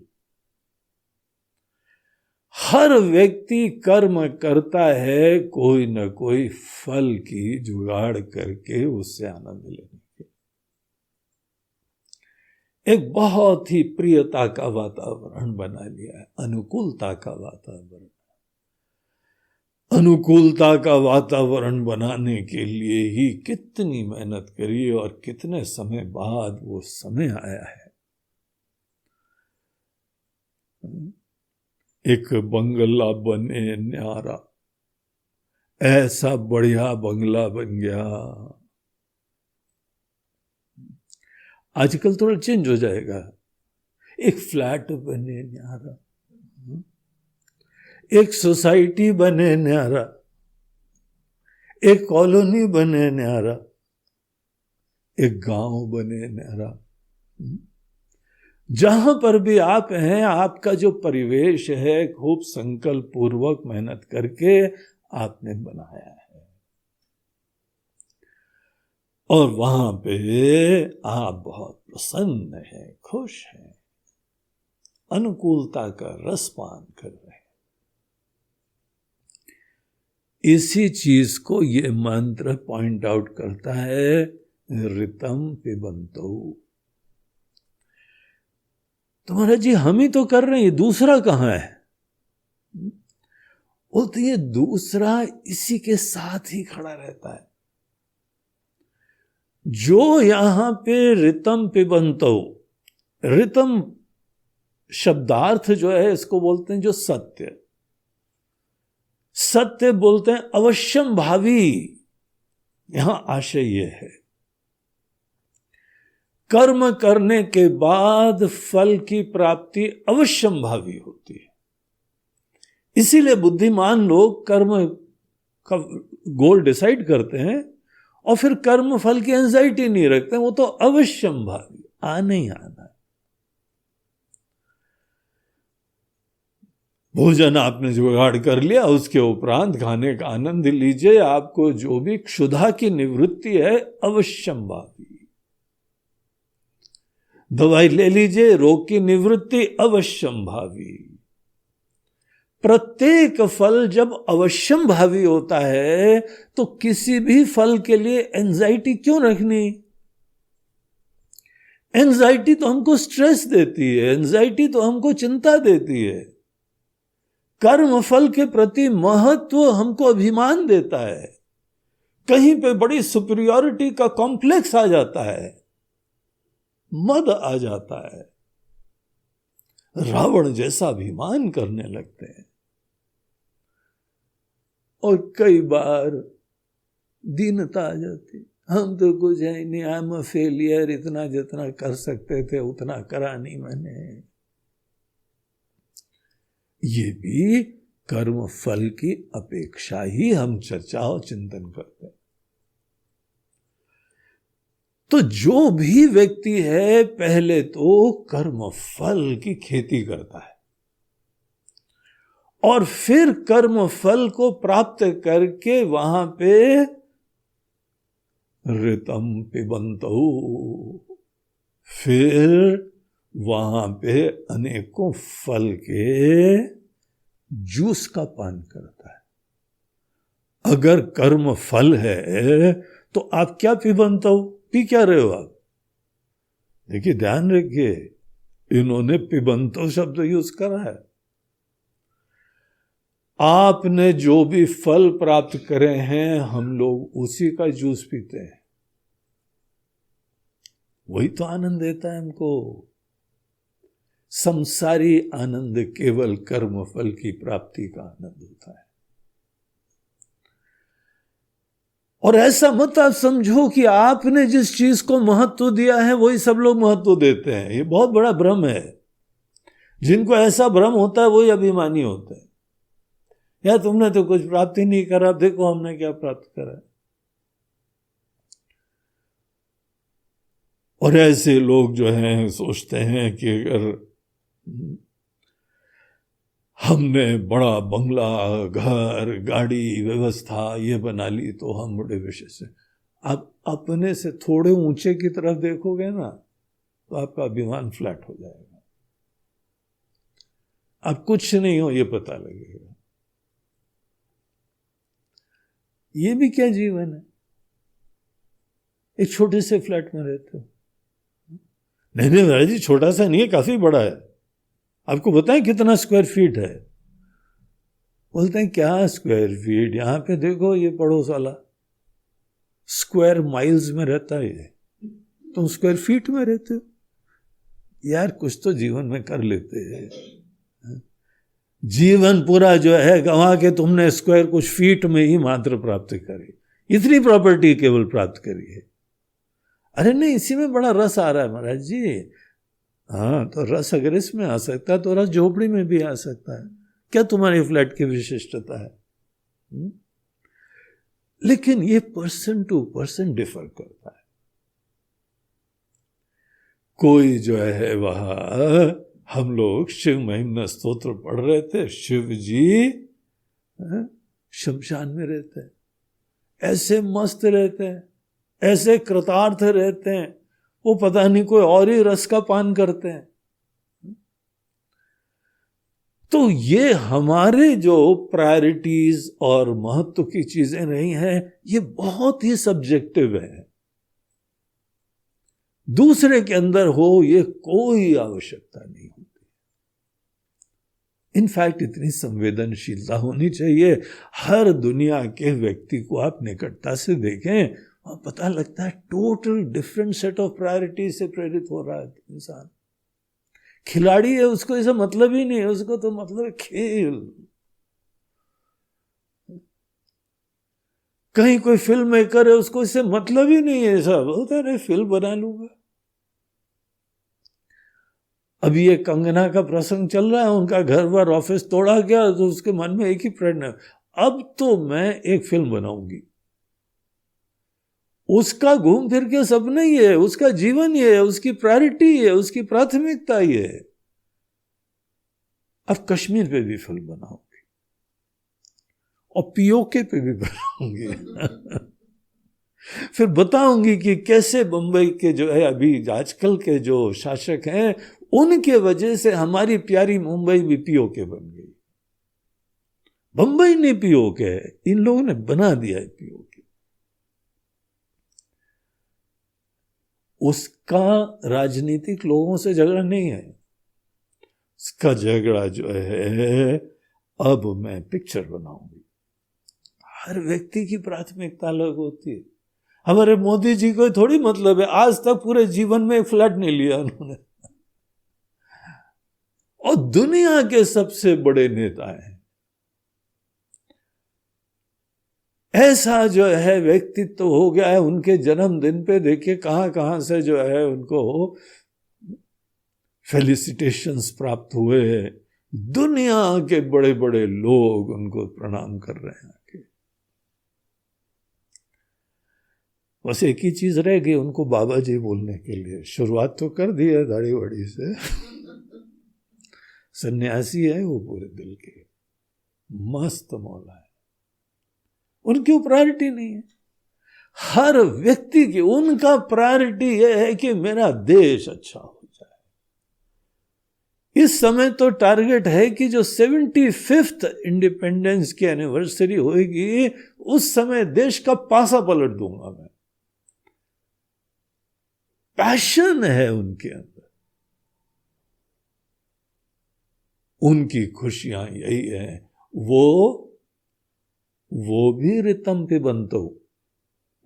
हर व्यक्ति कर्म करता है कोई न कोई फल की जुगाड़ करके उससे आनंद लेने के। एक बहुत ही प्रियता का वातावरण बना लिया है, अनुकूलता का वातावरण। अनुकूलता का वातावरण बनाने के लिए ही कितनी मेहनत करी और कितने समय बाद वो समय आया है। एक बंगला बने न्यारा, ऐसा बढ़िया बंगला बन गया। आजकल थोड़ा चेंज हो जाएगा। एक फ्लैट बने न्यारा, एक सोसाइटी बने न्यारा, एक कॉलोनी बने न्यारा, एक गांव बने न्यारा। जहां पर भी आप हैं, आपका जो परिवेश है खूब संकल्प पूर्वक मेहनत करके आपने बनाया है, और वहां पे आप बहुत प्रसन्न हैं, खुश हैं, अनुकूलता का रस पान कर रहे हैं। इसी चीज को ये मंत्र पॉइंट आउट करता है, ऋतम पिबंतो। तो महाराज जी हम ही तो कर रहे हैं, ये दूसरा कहां है? बोलते ये दूसरा इसी के साथ ही खड़ा रहता है। जो यहां पे ऋतम पिबंतो, ऋतम शब्दार्थ जो है इसको बोलते हैं जो सत्य, सत्य बोलते हैं अवश्यम भावी। यहां आशय ये है, कर्म करने के बाद फल की प्राप्ति अवश्यम भावी होती है। इसीलिए बुद्धिमान लोग कर्म का गोल डिसाइड करते हैं और फिर कर्म फल की एंजाइटी नहीं रखते, वो तो अवश्यम भावी, आना ही आना है। भोजन आपने जुगाड़ कर लिया, उसके उपरांत खाने का आनंद लीजिए। आपको जो भी क्षुधा की निवृत्ति है अवश्यम भावी। दवाई ले लीजिए, रोग की निवृत्ति अवश्यम भावी। प्रत्येक फल जब अवश्यम भावी होता है तो किसी भी फल के लिए एंजाइटी क्यों रखनी? एंजाइटी तो हमको स्ट्रेस देती है, एंजाइटी तो हमको चिंता देती है। कर्म फल के प्रति महत्व हमको अभिमान देता है, कहीं पे बड़ी सुपीरियरिटी का कॉम्प्लेक्स आ जाता है, मद आ जाता है, रावण जैसा अभिमान करने लगते हैं। और कई बार दीनता आ जाती, हम तो कुछ है नहीं, आई एम अ फेलियर, इतना जितना कर सकते थे उतना करा नहीं मैंने। ये भी कर्म फल की अपेक्षा ही हम चर्चा और चिंतन करते हैं। तो जो भी व्यक्ति है पहले तो कर्म फल की खेती करता है और फिर कर्म फल को प्राप्त करके वहां पे ऋतम पिबंतो, फिर वहां पे अनेकों फल के जूस का पान करता है। अगर कर्म फल है तो आप क्या पिबंतो, पी क्या रहे हो आप? देखिए ध्यान रखिए, इन्होंने पिबंतो शब्द यूज करा है। आपने जो भी फल प्राप्त करे हैं हम लोग उसी का जूस पीते हैं, वही तो आनंद देता है हमको। संसारी आनंद केवल कर्म फल की प्राप्ति का आनंद होता है। और ऐसा मत आप समझो कि आपने जिस चीज को महत्व दिया है वही सब लोग महत्व देते हैं, ये बहुत बड़ा भ्रम है। जिनको ऐसा भ्रम होता है वही अभिमानी होते हैं। या तुमने तो कुछ प्राप्त ही नहीं करा, देखो हमने क्या प्राप्त करा। और ऐसे लोग जो हैं सोचते हैं कि अगर हमने बड़ा बंगला, घर, गाड़ी, व्यवस्था ये बना ली तो हम बड़े विशेष हैं। आप अपने से थोड़े ऊंचे की तरफ देखोगे ना तो आपका अभिमान फ्लैट हो जाएगा, आप कुछ नहीं हो ये पता लगेगा। ये भी क्या जीवन है? एक छोटे से फ्लैट में रहते हो। नहीं महाराज जी, छोटा सा नहीं है, काफी बड़ा है। आपको बताएं कितना स्क्वायर फीट है? बोलते हैं क्या स्क्वायर फीट, यहाँ पे देखो ये पड़ोस वाला स्क्वायर माइल्स में रहता है, तुम स्क्वायर फीट में रहते हो। यार कुछ तो जीवन में कर लेते हैं। जीवन पूरा जो है गंवा के तुमने स्क्वायर कुछ फीट में ही मात्र प्राप्त करी, इतनी प्रॉपर्टी केवल प्राप्त करी है। अरे नहीं, इसी में बड़ा रस आ रहा है महाराज जी। हाँ, तो रस अगर इसमें आ सकता है तो रस झोपड़ी में भी आ सकता है। क्या तुम्हारी फ्लैट की विशिष्टता है? लेकिन ये पर्सन टू पर्सन डिफर करता है। कोई जो है वह, हम लोग शिव महिमा स्तोत्र पढ़ रहे थे, शिव जी शमशान में रहते हैं, ऐसे मस्त रहते हैं, ऐसे कृतार्थ रहते हैं, वो पता नहीं कोई और ही रस का पान करते हैं। तो ये हमारे जो प्रायोरिटीज और महत्व की चीजें नहीं है, ये बहुत ही सब्जेक्टिव है। दूसरे के अंदर हो ये कोई आवश्यकता नहीं होती। इनफैक्ट इतनी संवेदनशीलता होनी चाहिए। हर दुनिया के व्यक्ति को आप निकटता से देखें, वहां पता लगता है total different set of priorities से प्रेरित हो रहा है इंसान। खिलाड़ी है, उसको ऐसा मतलब ही नहीं है, उसको तो मतलब है खेल। कहीं कोई फिल्म मेकर है, उसको इससे मतलब ही नहीं है, सब होता है फिल्म बना लूंगा। अभी ये कंगना का प्रसंग चल रहा है, उनका घर बार ऑफिस तोड़ा गया, तो उसके मन में एक ही प्रेरणा, अब तो मैं एक फिल्म बनाऊंगी। उसका घूम फिर के सपना ही है, उसका जीवन ये है, उसकी प्रायोरिटी है, उसकी प्राथमिकता ये है। अब कश्मीर पे भी फिल्म बनाऊंगी और पीओके पे भी बनाऊंगी। फिर बताऊंगी कि कैसे बंबई के जो है अभी आजकल के जो शासक हैं, उनके वजह से हमारी प्यारी मुंबई भी पीओके बन गई। बंबई नहीं पीओके है, इन लोगों ने बना दिया है पीओके। उसका राजनीतिक लोगों से झगड़ा नहीं है, उसका झगड़ा जो है अब मैं पिक्चर बनाऊंगी। हर व्यक्ति की प्राथमिकता अलग होती है। हमारे मोदी जी को थोड़ी मतलब है, आज तक पूरे जीवन में एक फ्लैट नहीं लिया उन्होंने, और दुनिया के सबसे बड़े नेता हैं। ऐसा जो है व्यक्तित्व तो हो गया है। उनके जन्मदिन पे देखिए कहां कहां से जो है उनको फेलिसिटेशंस प्राप्त हुए। दुनिया के बड़े बड़े लोग उनको प्रणाम कर रहे हैं। बस एक ही चीज रह गई उनको बाबा जी बोलने के लिए। शुरुआत तो कर दी है दाढ़ी वाड़ी से। सन्यासी है वो पूरे दिल के, मस्त मौला है, उनकी प्रायोरिटी नहीं है। हर व्यक्ति की उनका प्रायोरिटी यह है कि मेरा देश अच्छा हो जाए। इस समय तो टारगेट है कि जो 75th इंडिपेंडेंस की एनिवर्सरी होगी, उस समय देश का पासा पलट दूंगा मैं। पैशन है उनके अंदर, उनकी खुशियां यही है। वो भी ऋतम पिबंतो,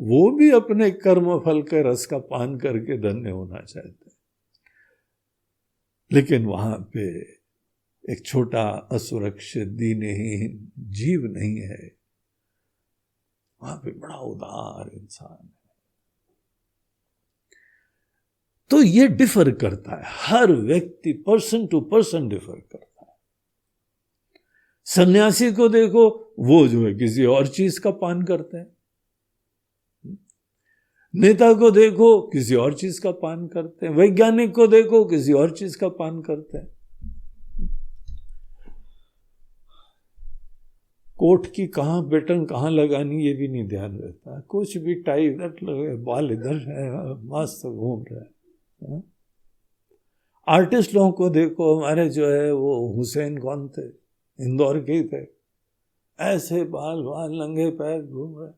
वो भी अपने कर्म फल के रस का पान करके धन्य होना चाहते हैं। लेकिन वहां पे एक छोटा असुरक्षित दीनहीन जीव नहीं है, वहां पे बड़ा उदार इंसान है। तो ये डिफर करता है, हर व्यक्ति पर्सन टू पर्सन डिफर करता है। सन्यासी को देखो, वो जो है किसी और चीज का पान करते हैं। नेता को देखो किसी और चीज का पान करते हैं। वैज्ञानिक को देखो किसी और चीज का पान करते हैं। कोट की कहां बटन कहां लगानी ये भी नहीं ध्यान रहता, कुछ भी टाई इधर लगे, बाल इधर है, मस्त घूम रहा है। आर्टिस्ट लोगों को देखो, हमारे जो है वो हुसैन कौन थे, इंदौर के ही थे, ऐसे बाल बाल नंगे पैर घूम रहे।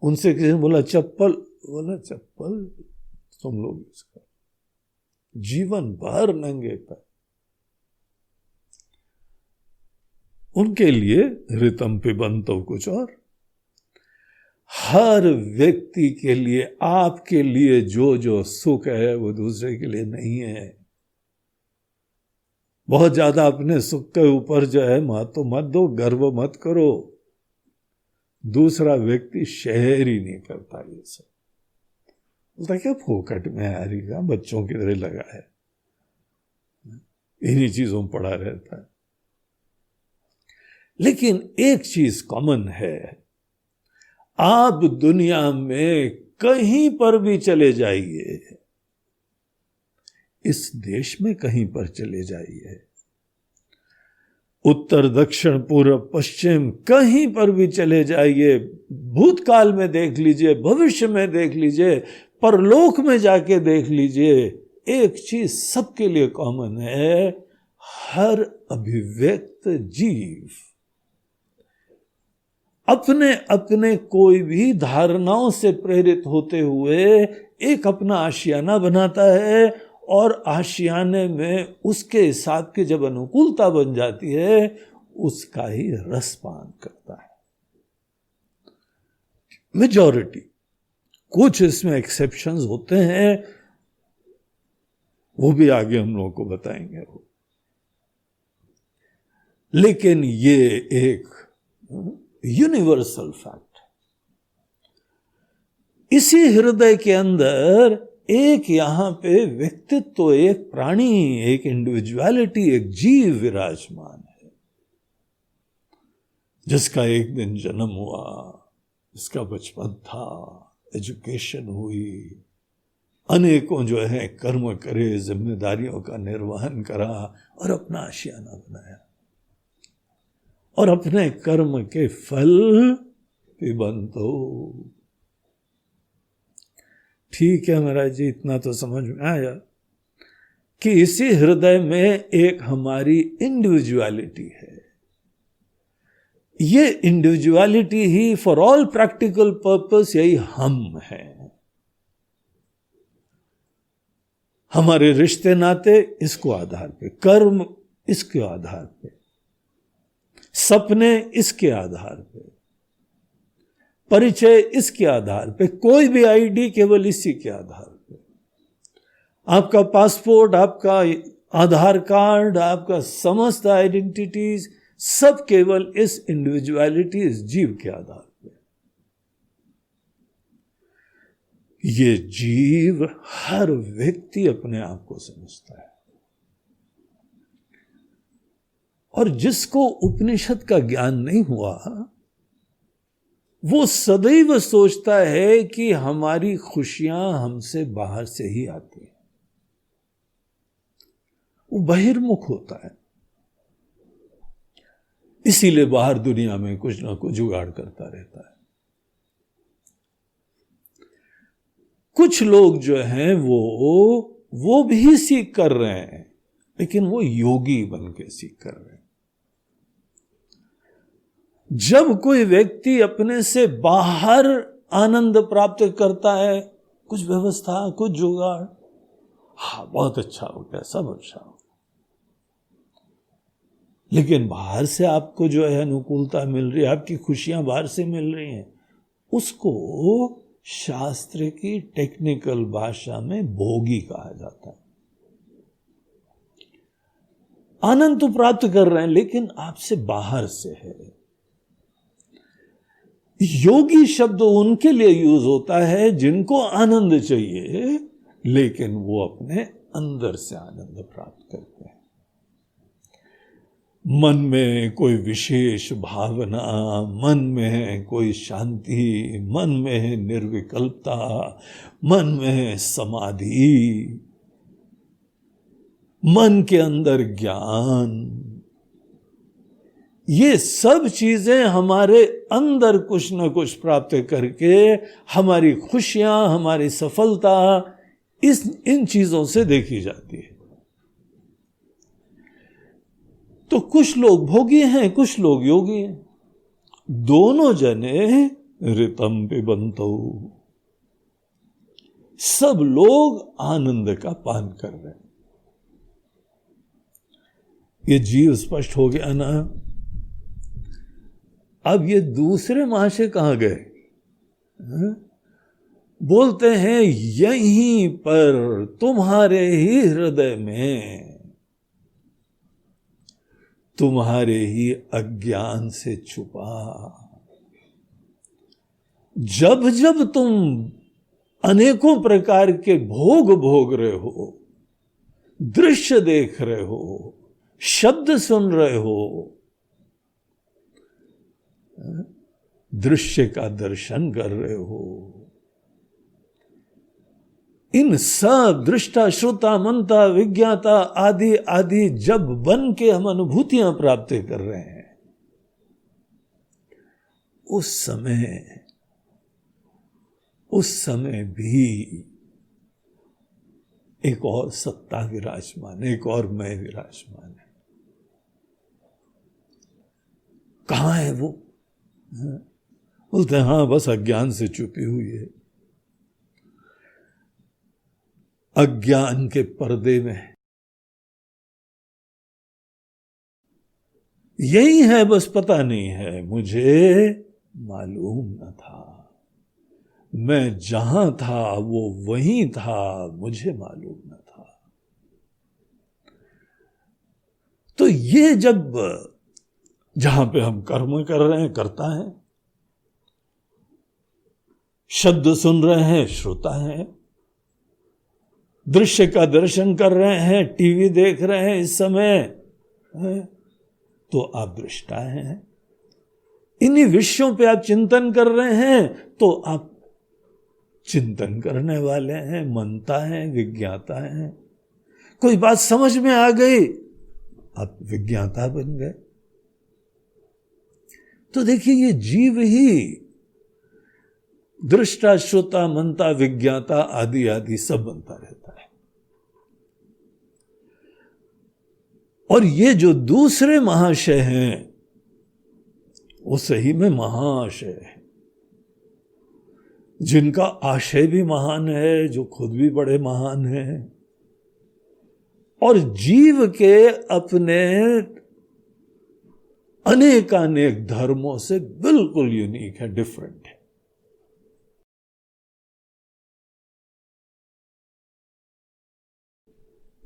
उनसे किसी ने बोला चप्पल, बोला चप्पल तुम लोग यूज करो, जीवन भर नंगे पैर। उनके लिए ऋतम पिबंतो कुछ और। हर व्यक्ति के लिए, आपके लिए जो जो सुख है वो दूसरे के लिए नहीं है। बहुत ज्यादा अपने सुख के ऊपर जो है महत्व मत दो, गर्व मत करो। दूसरा व्यक्ति शेयर ही नहीं करता ये सब। बोलता क्या फोकट में यारी का बच्चों की तरह लगा है, इन्हीं चीजों में पड़ा रहता है। लेकिन एक चीज कॉमन है, आप दुनिया में कहीं पर भी चले जाइए, इस देश में कहीं पर चले जाइए, उत्तर दक्षिण पूर्व पश्चिम कहीं पर भी चले जाइए, भूतकाल में देख लीजिए, भविष्य में देख लीजिए, परलोक में जाके देख लीजिए, एक चीज सबके लिए कॉमन है, हर अभिव्यक्त जीव अपने अपने कोई भी धारणाओं से प्रेरित होते हुए एक अपना आशियाना बनाता है, और आशियाने में उसके हिसाब की जब अनुकूलता बन जाती है उसका ही रसपान करता है। मेजॉरिटी, कुछ इसमें एक्सेप्शंस होते हैं, वो भी आगे हम लोगों को बताएंगे वो। लेकिन ये एक यूनिवर्सल फैक्ट है। इसी हृदय के अंदर एक यहां पे व्यक्तित्व, एक प्राणी, एक इंडिविजुअलिटी, एक जीव विराजमान है, जिसका एक दिन जन्म हुआ, जिसका बचपन था, एजुकेशन हुई, अनेकों जो है कर्म करे, जिम्मेदारियों का निर्वहन करा और अपना आशियाना बनाया, और अपने कर्म के फल पिबंतो। ठीक है महाराज जी, इतना तो समझ में आया कि इसी हृदय में एक हमारी इंडिविजुअलिटी है। ये individuality he for all practical purpose यही हम हैं। हमारे रिश्ते नाते इसको आधार पे, कर्म इसके आधार पे, सपने इसके आधार पे, परिचय इसके आधार पे, कोई भी आईडी केवल इसी के आधार पे। आपका पासपोर्ट, आपका आधार कार्ड, आपका समस्त आइडेंटिटीज सब केवल इस इंडिविजुअलिटी, इस जीव के आधार पे। ये जीव, हर व्यक्ति अपने आप को समझता है, और जिसको उपनिषद का ज्ञान नहीं हुआ वो सदैव सोचता है कि हमारी खुशियां हमसे बाहर से ही आती हैं। वो बहिर्मुख होता है, इसीलिए बाहर दुनिया में कुछ ना कुछ जुगाड़ करता रहता है। कुछ लोग जो हैं वो भी सीख कर रहे हैं, लेकिन वो योगी बन के सीख कर रहे हैं। जब कोई व्यक्ति अपने से बाहर आनंद प्राप्त करता है, कुछ व्यवस्था, कुछ जुगाड़, हाँ बहुत अच्छा हो गया, सब अच्छा हो, लेकिन बाहर से आपको जो है अनुकूलता मिल रही है, आपकी खुशियां बाहर से मिल रही हैं, उसको शास्त्र की टेक्निकल भाषा में भोगी कहा जाता है। आनंद तो प्राप्त कर रहे हैं, लेकिन आपसे बाहर से है। योगी शब्द उनके लिए यूज होता है जिनको आनंद चाहिए, लेकिन वो अपने अंदर से आनंद प्राप्त करते हैं। मन में कोई विशेष भावना, मन में है कोई शांति, मन में है निर्विकल्पता, मन में है समाधि, मन के अंदर ज्ञान, ये सब चीजें हमारे अंदर कुछ न कुछ प्राप्त करके हमारी खुशियां, हमारी सफलता इन चीजों से देखी जाती है। तो कुछ लोग भोगी हैं, कुछ लोग योगी हैं, दोनों जने ऋतम पिबंतो, सब लोग आनंद का पान कर रहे हैं। ये जीव स्पष्ट हो गया ना अब ये दूसरे महाशय कहां गए? बोलते हैं यहीं पर तुम्हारे ही हृदय में, तुम्हारे ही अज्ञान से छुपा। जब जब तुम अनेकों प्रकार के भोग भोग रहे हो, दृश्य देख रहे हो, शब्द सुन रहे हो, दृश्य का दर्शन कर रहे हो, इन सब दृष्टा श्रोता मनता विज्ञाता आदि आदि जब बन के हम अनुभूतियां प्राप्त कर रहे हैं, उस समय भी एक और सत्ता विराजमान, एक और मैं विराजमान है। कहां है वो? बोलते हैं हाँ, बस अज्ञान से छुपी हुई है, अज्ञान के पर्दे में यही है, बस पता नहीं है, मुझे मालूम न था, मैं जहां था वो वहीं था, मुझे मालूम न था। तो ये जब जहां पे हम कर्म कर रहे हैं करता है, शब्द सुन रहे हैं श्रोता है, दृश्य का दर्शन कर रहे हैं, टीवी देख रहे हैं इस समय तो आप दृष्टा हैं, इन्हीं विषयों पे आप चिंतन कर रहे हैं तो आप चिंतन करने वाले हैं, मनता है, विज्ञाता है। कोई बात समझ में आ गई, आप विज्ञाता बन गए। तो देखिए ये जीव ही दृष्टा श्रोता मनता विज्ञाता आदि आदि सब बनता रहता है। और ये जो दूसरे महाशय हैं वो सही में महाशय है, जिनका आशय भी महान है, जो खुद भी बड़े महान हैं, और जीव के अपने अनेकानेक धर्मों से बिल्कुल यूनिक है, डिफरेंट है।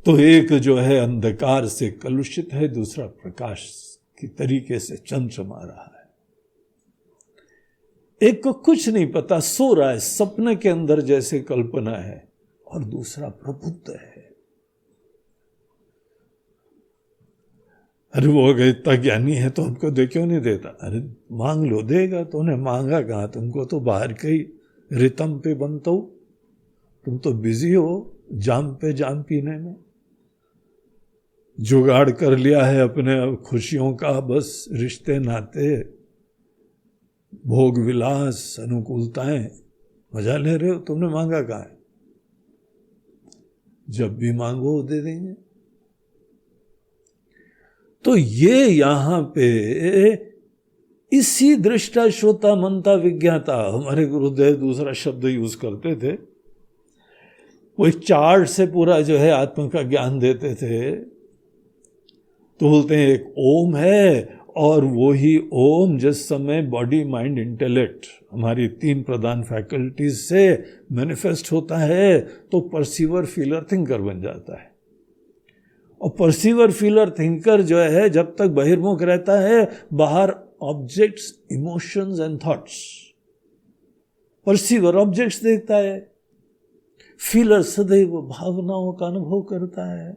तो एक जो है अंधकार से कलुषित है, दूसरा प्रकाश की तरीके से चमचमा रहा है। एक को कुछ नहीं पता, सो रहा है, सपने के अंदर जैसे कल्पना है, और दूसरा प्रबुद्ध है। अरे वो अगर इतना ज्ञानी है तो हमको दे क्यों नहीं देता? अरे मांग लो, देगा। तो उन्हें मांगा कहाँ? तुमको तो बाहर के ही रितम पे बनता हो, तुम तो बिजी हो जाम पे जाम पीने में, जुगाड़ कर लिया है अपने खुशियों का, बस रिश्ते नाते भोग विलास अनुकूलताएं मजा ले रहे हो। तुमने मांगा कहाँ है? जब भी मांगो दे देंगे। तो ये यहां पे इसी दृष्टा श्रोता मनता विज्ञाता, हमारे गुरुदेव दूसरा शब्द यूज करते थे, वो एक चार्ट से पूरा जो है आत्मा का ज्ञान देते थे। तो बोलते हैं एक ओम है, और वो ही ओम जिस समय बॉडी माइंड इंटेलेक्ट हमारी तीन प्रधान फैकल्टीज से मैनिफेस्ट होता है तो परसीवर फीलर थिंकर बन जाता है। और परसीवर फीलर थिंकर जो है जब तक बहिर्मुख रहता है, बाहर objects, emotions and thoughts, perceiver objects देखता है, फीलर सदैव भावनाओं का अनुभव करता है।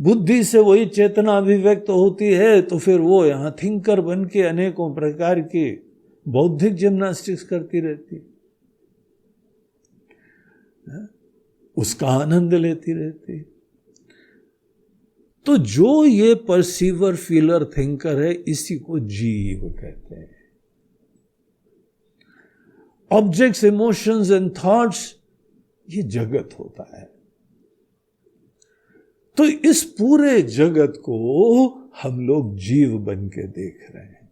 बुद्धि से वही चेतना अभिव्यक्त होती है, तो फिर वो यहाँ थिंकर बन के अनेकों प्रकार की बौद्धिक जिम्नास्टिक्स करती रहती है, उसका आनंद लेती रहती। तो जो ये परसीवर फीलर थिंकर है, इसी को जीव कहते हैं। ऑब्जेक्ट्स, इमोशंस एंड थॉट्स, ये जगत होता है। तो इस पूरे जगत को हम लोग जीव बन के देख रहे हैं।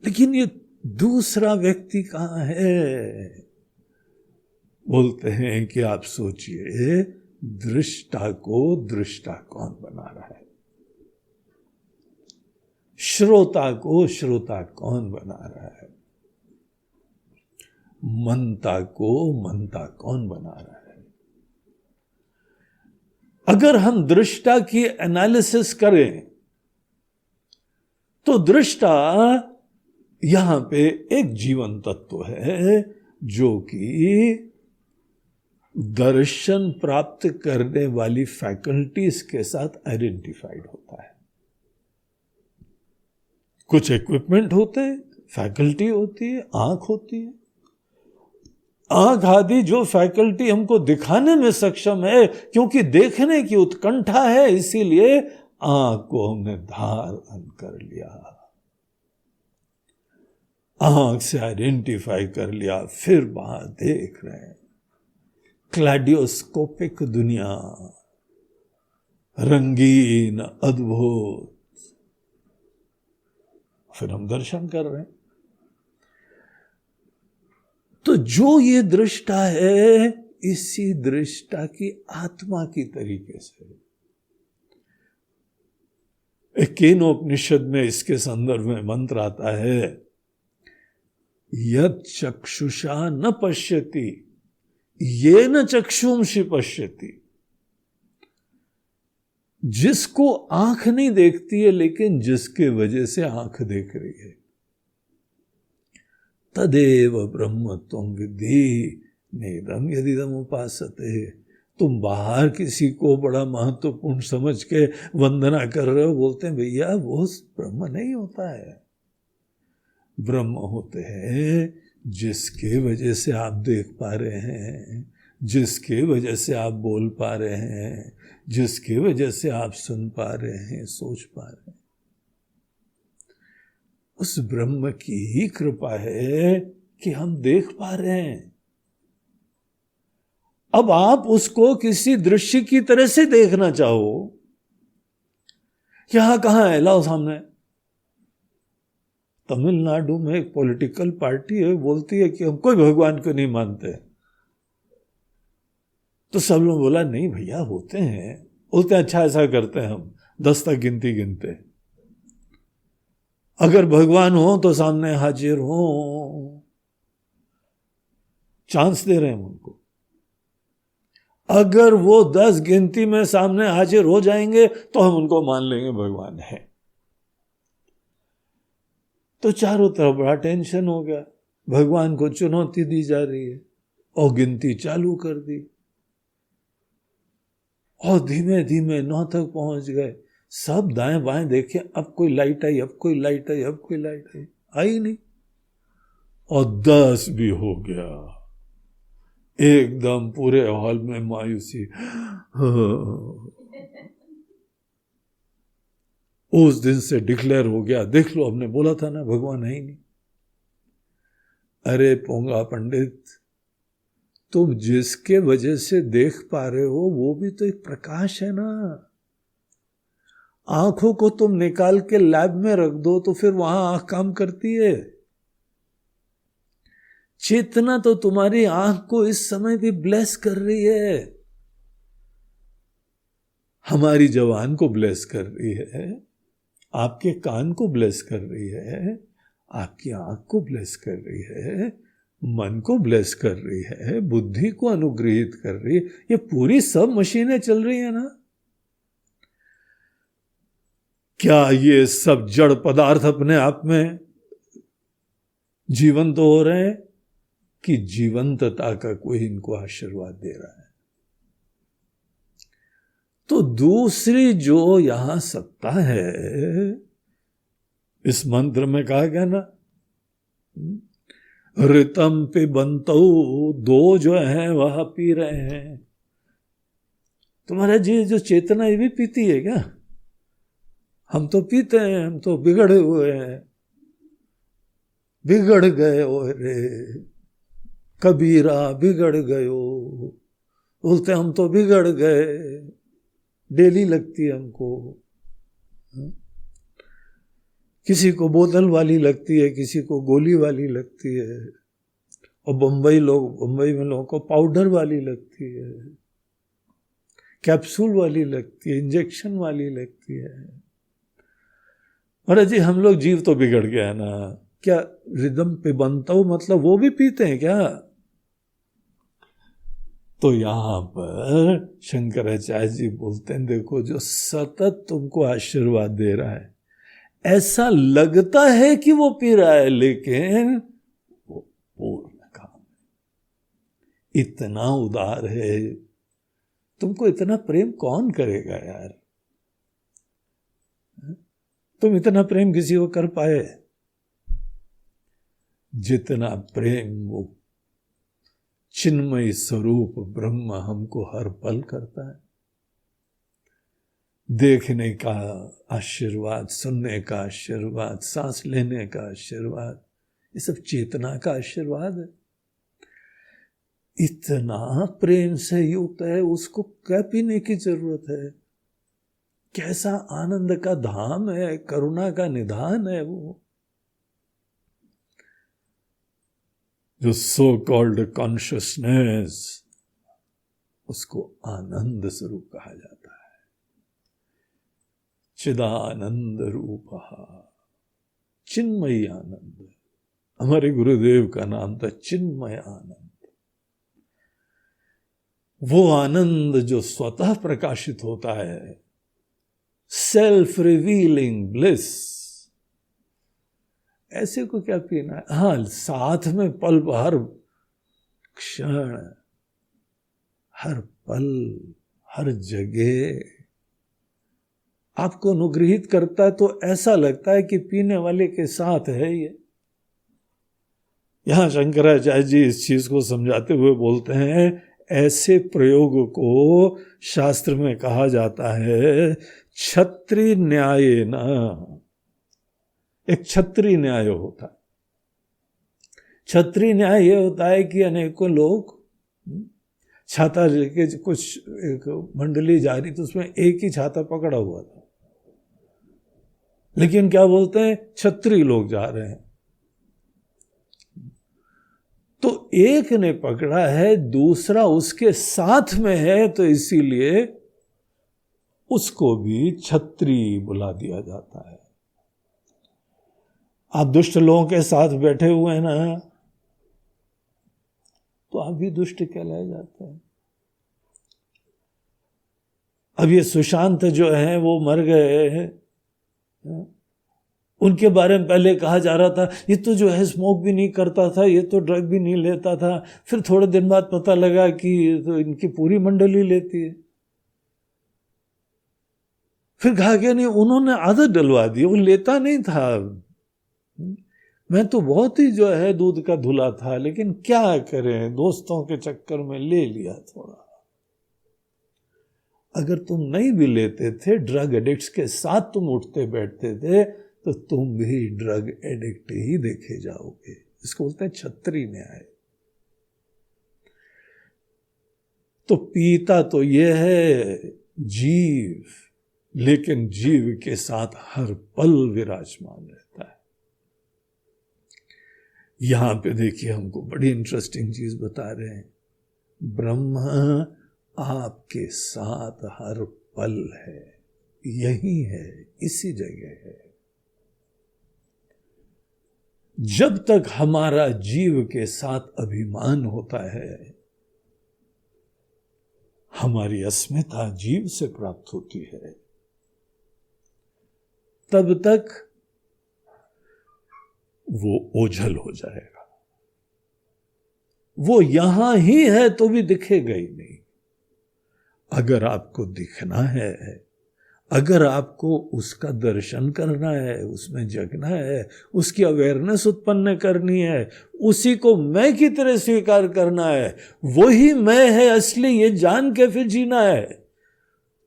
लेकिन ये दूसरा व्यक्ति कहां है? बोलते हैं कि आप सोचिए, दृष्टा को दृष्टा कौन बना रहा है? श्रोता को श्रोता कौन बना रहा है, मनता को मनता कौन बना रहा है। अगर हम दृष्टा की एनालिसिस करें तो दृष्टा यहां पे एक जीवन तत्व है जो कि दर्शन प्राप्त करने वाली फैकल्टीज के साथ आइडेंटिफाइड होता है। कुछ इक्विपमेंट होते हैं, फैकल्टी होती है, आंख होती है। आंख आदि जो फैकल्टी हमको दिखाने में सक्षम है, क्योंकि देखने की उत्कंठा है, इसीलिए आंख को हमने धारण कर लिया, आंख से आइडेंटिफाई कर लिया, फिर बाहर देख रहे हैं। क्लैडियोस्कोपिक दुनिया, रंगीन, अद्भुत, फिर हम दर्शन कर रहे हैं। तो जो ये दृष्टा है, इसी दृष्टा की आत्मा की तरीके से एक केनोपनिषद में इसके संदर्भ में मंत्र आता है, यत् चक्षुषा न पश्यति येन चक्षुंषि पश्यति। जिसको आंख नहीं देखती है लेकिन जिसके वजह से आंख देख रही है, तदेव ब्रह्म त्वं विद्धि नेदम यदिदम उपासते। तुम बाहर किसी को बड़ा महत्वपूर्ण समझ के वंदना कर रहे हो, बोलते हैं भैया वो ब्रह्म नहीं होता है। ब्रह्म होते हैं जिसके वजह से आप देख पा रहे हैं, जिसके वजह से आप बोल पा रहे हैं, जिसके वजह से आप सुन पा रहे हैं, सोच पा रहे हैं। उस ब्रह्म की ही कृपा है कि हम देख पा रहे हैं। अब आप उसको किसी दृश्य की तरह से देखना चाहो, यहां कहां है, लाओ सामने। तमिलनाडु में एक पॉलिटिकल पार्टी है, बोलती है कि हम कोई भगवान को नहीं मानते। तो सब लोग बोला नहीं भैया होते हैं, बोलते हैं अच्छा ऐसा करते हैं हम 10 तक गिनती गिनते, अगर भगवान हो तो सामने हाजिर हो, चांस दे रहे हैं उनको। अगर वो 10 गिनती में सामने हाजिर हो जाएंगे तो हम उनको मान लेंगे भगवान है। तो चारों तरफ बड़ा टेंशन हो गया, भगवान को चुनौती दी जा रही है और गिनती चालू कर दी और धीमे धीमे 9 तक पहुंच गए। सब दाएं बाएं देखे, अब कोई लाइट आई, अब कोई लाइट आई, अब कोई लाइट आई, आई नहीं, और 10 भी हो गया। एकदम पूरे हॉल में मायूसी। उस दिन से डिक्लेयर हो गया, देख लो हमने बोला था ना भगवान है ही नहीं। अरे पोंगा पंडित, तुम जिसके वजह से देख पा रहे हो वो भी तो एक प्रकाश है ना। आंखों को तुम निकाल के लैब में रख दो तो फिर वहां आंख काम करती है। चेतना तो तुम्हारी आंख को इस समय भी ब्लेस कर रही है, हमारी जवान को ब्लेस कर रही है, आपके कान को ब्लेस कर रही है, आपकी आंख को ब्लेस कर रही है, मन को ब्लेस कर रही है, बुद्धि को अनुग्रहित कर रही है। ये पूरी सब मशीनें चल रही है ना। क्या ये सब जड़ पदार्थ अपने आप में जीवंत हो रहे हैं कि जीवंतता का कोई इनको आशीर्वाद दे रहा है? तो दूसरी जो यहां सत्ता है, इस मंत्र में कहा गया ना, ऋतम पिबंतो, 2 जो है वह पी रहे हैं। तुम्हारा जी जो चेतना ये भी पीती है क्या? हम तो पीते हैं, हम तो बिगड़े हुए हैं, बिगड़ गए हो रे कबीरा, बिगड़ गयो। बोलते हम तो बिगड़ गए, डेली लगती है हमको। किसी को बोतल वाली लगती है, किसी को गोली वाली लगती है, और बंबई में लोगों को पाउडर वाली लगती है, कैप्सूल वाली लगती है, इंजेक्शन वाली लगती है। अरे जी हम लोग जीव तो बिगड़ गया है ना, क्या रिदम पिबंतो मतलब वो भी पीते हैं क्या? तो यहां पर शंकराचार्य जी बोलते हैं देखो जो सतत तुमको आशीर्वाद दे रहा है, ऐसा लगता है कि वो पी रहा है लेकिन वो पूर्ण काम इतना उदार है, तुमको इतना प्रेम कौन करेगा यार? तुम इतना प्रेम किसी को कर पाए? जितना प्रेम वो चिन्मय स्वरूप ब्रह्म हमको हर पल करता है। देखने का आशीर्वाद, सुनने का आशीर्वाद, सांस लेने का आशीर्वाद, ये सब चेतना का आशीर्वाद है। इतना प्रेम से युक्त है, उसको क्या पीने की जरूरत है? कैसा आनंद का धाम है, करुणा का निधान है वो। जो सो कॉल्ड कॉन्शियसनेस, उसको आनंद स्वरूप कहा जाता है। चिदानंद रूप, चिन्मय आनंद। हमारे गुरुदेव का नाम था चिन्मय आनंद। वो आनंद जो स्वतः प्रकाशित होता है, सेल्फ रिवीलिंग ब्लिस, ऐसे को क्या पीना है? हाँ, साथ में पल हर क्षण, हर पल, हर जगह आपको अनुग्रहित करता है तो ऐसा लगता है कि पीने वाले के साथ है ये। यहां शंकराचार्य जी इस चीज को समझाते हुए बोलते हैं, ऐसे प्रयोग को शास्त्र में कहा जाता है क्षत्रिय न्याय ना। एक क्षत्रिय न्याय होता है। क्षत्रिय न्याय ये होता है कि अनेकों लोग छाता लेके कुछ एक मंडली जा रही, तो उसमें एक ही छाता पकड़ा हुआ था, लेकिन क्या बोलते हैं क्षत्रिय लोग जा रहे हैं, तो एक ने पकड़ा है, दूसरा उसके साथ में है, तो इसीलिए उसको भी क्षत्रिय बुला दिया जाता है। आप दुष्ट लोगों के साथ बैठे हुए हैं ना, तो आप भी दुष्ट कहलाए जाते हैं। अब ये सुशांत जो है वो मर गए हैं, उनके बारे में पहले कहा जा रहा था ये तो जो है स्मोक भी नहीं करता था, ये तो ड्रग भी नहीं लेता था। फिर थोड़े दिन बाद पता लगा कि तो इनकी पूरी मंडली लेती है। फिर कहा कि नहीं, उन्होंने आदत डलवा दी, वो लेता नहीं था। मैं तो बहुत ही जो है दूध का धुला था, लेकिन क्या करें, दोस्तों के चक्कर में ले लिया थोड़ा। अगर तुम नहीं भी लेते थे, ड्रग एडिक्ट्स के साथ तुम उठते बैठते थे, तो तुम भी ड्रग एडिक्ट ही देखे जाओगे। इसको बोलते हैं क्षत्रिय न्याय। तो पीता तो ये है जीव, लेकिन जीव के साथ हर पल विराजमान रहता है। यहां पे देखिए हमको बड़ी इंटरेस्टिंग चीज बता रहे हैं, ब्रह्म आपके साथ हर पल है, यही है, इसी जगह है। जब तक हमारा जीव के साथ अभिमान होता है, हमारी अस्मिता जीव से प्राप्त होती है, तब तक वो ओझल हो जाएगा। वो यहां ही है तो भी दिखेगा ही नहीं। अगर आपको दिखना है, अगर आपको उसका दर्शन करना है, उसमें जगना है, उसकी अवेयरनेस उत्पन्न करनी है, उसी को मैं की तरह स्वीकार करना है, वही मैं है असली, ये जान के फिर जीना है,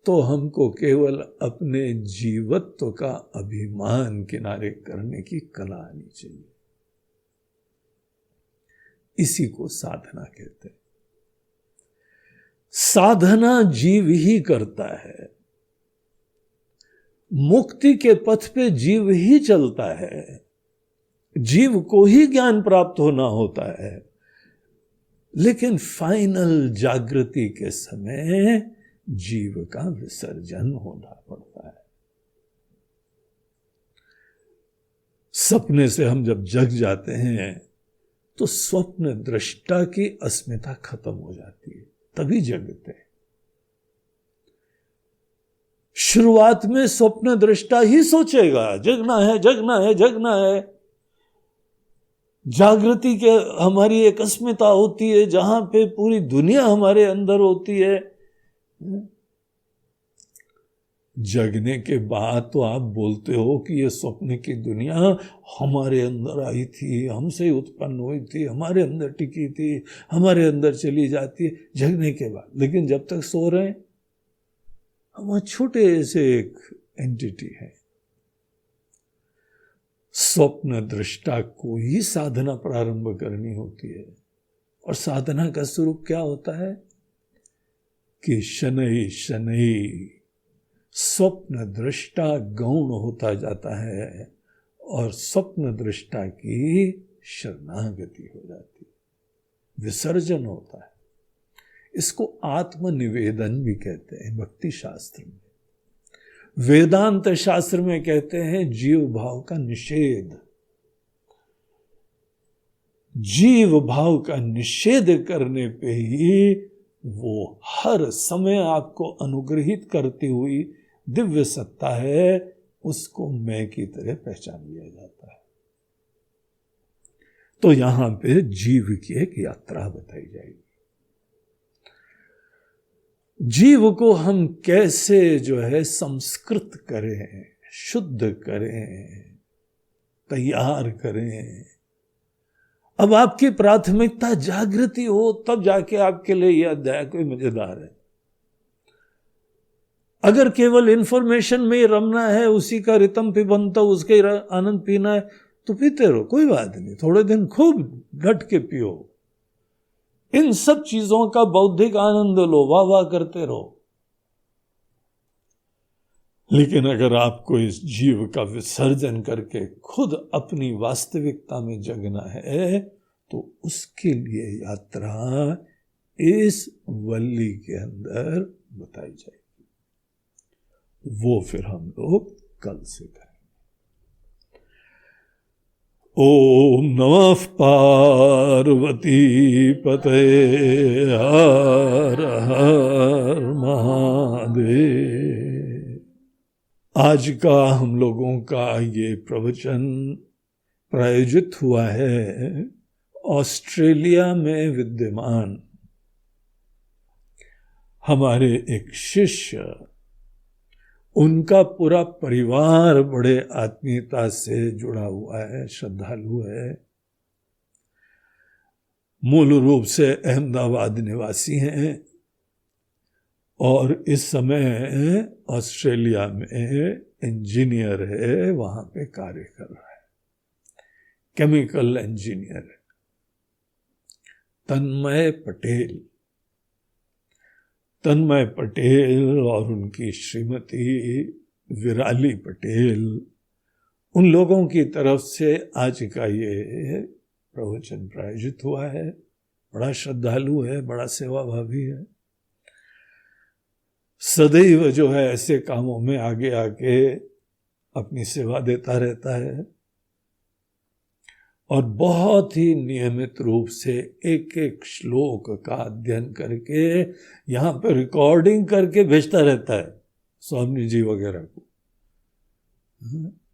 तो हमको केवल अपने जीवत्व का अभिमान किनारे करने की कला आनी चाहिए। इसी को साधना कहते हैं। साधना जीव ही करता है, मुक्ति के पथ पे जीव ही चलता है, जीव को ही ज्ञान प्राप्त होना होता है, लेकिन फाइनल जागृति के समय जीव का विसर्जन होना पड़ता है। सपने से हम जब जग जाते हैं तो स्वप्न दृष्टा की अस्मिता खत्म हो जाती है, तभी जगते हैं। शुरुआत में स्वप्न दृष्टा ही सोचेगा जगना है जगना है जगना है। जागृति के हमारी एक अस्मिता होती है जहां पे पूरी दुनिया हमारे अंदर होती है। जगने के बाद तो आप बोलते हो कि ये स्वप्न की दुनिया हमारे अंदर आई थी, हमसे उत्पन्न हुई थी, हमारे अंदर टिकी थी, हमारे अंदर चली जाती है जगने के बाद। लेकिन जब तक सो रहे हैं हम छोटे से एक एंटिटी है। स्वप्न दृष्टा को ही साधना प्रारंभ करनी होती है। और साधना का स्वरूप क्या होता है कि शनै शनै स्वप्न दृष्टा गौण होता जाता है और स्वप्न दृष्टा की शरणागति हो जाती है, विसर्जन होता है। इसको आत्मनिवेदन भी कहते हैं भक्ति शास्त्र में। वेदांत शास्त्र में कहते हैं जीव भाव का निषेध। जीव भाव का निषेध करने पे ही वो हर समय आपको अनुग्रहित करती हुई दिव्य सत्ता है, उसको मैं की तरह पहचान लिया जाता है। तो यहां पे जीव की एक यात्रा बताई जाएगी। जीव को हम कैसे जो है संस्कृत करें, शुद्ध करें, तैयार करें। अब आपकी प्राथमिकता जागृति हो तब जाके आपके लिए यह अध्याय कोई मजेदार है। अगर केवल इंफॉर्मेशन में ही रमना है, उसी का रितम पिबंत उसके आनंद पीना है तो पीते रहो, कोई बात नहीं, थोड़े दिन खूब घट के पियो, इन सब चीजों का बौद्धिक आनंद लो, वाह वाह करते रहो। लेकिन अगर आपको इस जीव का विसर्जन करके खुद अपनी वास्तविकता में जगना है तो उसके लिए यात्रा इस वल्ली के अंदर बताई जाएगी। वो फिर हम लोग कल से करेंगे। ओम नमः पार्वती पते हर हर महादेव। आज का हम लोगों का ये प्रवचन प्रायोजित हुआ है ऑस्ट्रेलिया में विद्यमान हमारे एक शिष्य, उनका पूरा परिवार बड़े आत्मीयता से जुड़ा हुआ है, श्रद्धालु है, मूल रूप से अहमदाबाद निवासी हैं और इस समय ऑस्ट्रेलिया में इंजीनियर है, वहां पे कार्य कर रहा है, केमिकल इंजीनियर है। तन्मय पटेल और उनकी श्रीमती विराली पटेल, उन लोगों की तरफ से आज का ये प्रवचन प्रायोजित हुआ है। बड़ा श्रद्धालु है, बड़ा सेवाभावी है, सदैव जो है ऐसे कामों में आगे आके अपनी सेवा देता रहता है और बहुत ही नियमित रूप से एक एक श्लोक का अध्ययन करके यहाँ पर रिकॉर्डिंग करके भेजता रहता है स्वामी जी वगैरह को।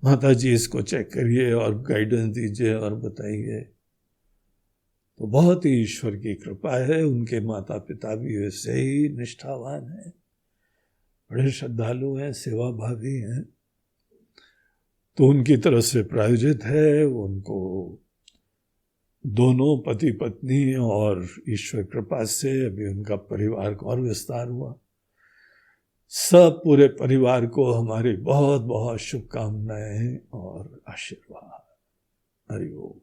माता जी इसको चेक करिए और गाइडेंस दीजिए और बताइए। तो बहुत ही ईश्वर की कृपा है। उनके माता पिता भी वैसे ही निष्ठावान हैं, बड़े श्रद्धालु हैं, सेवाभावी हैं। तो उनकी तरफ से प्रायोजित है। उनको दोनों पति पत्नी और ईश्वर कृपा से अभी उनका परिवार का और विस्तार हुआ। सब पूरे परिवार को हमारी बहुत बहुत शुभकामनाएं और आशीर्वाद। हरि ओम।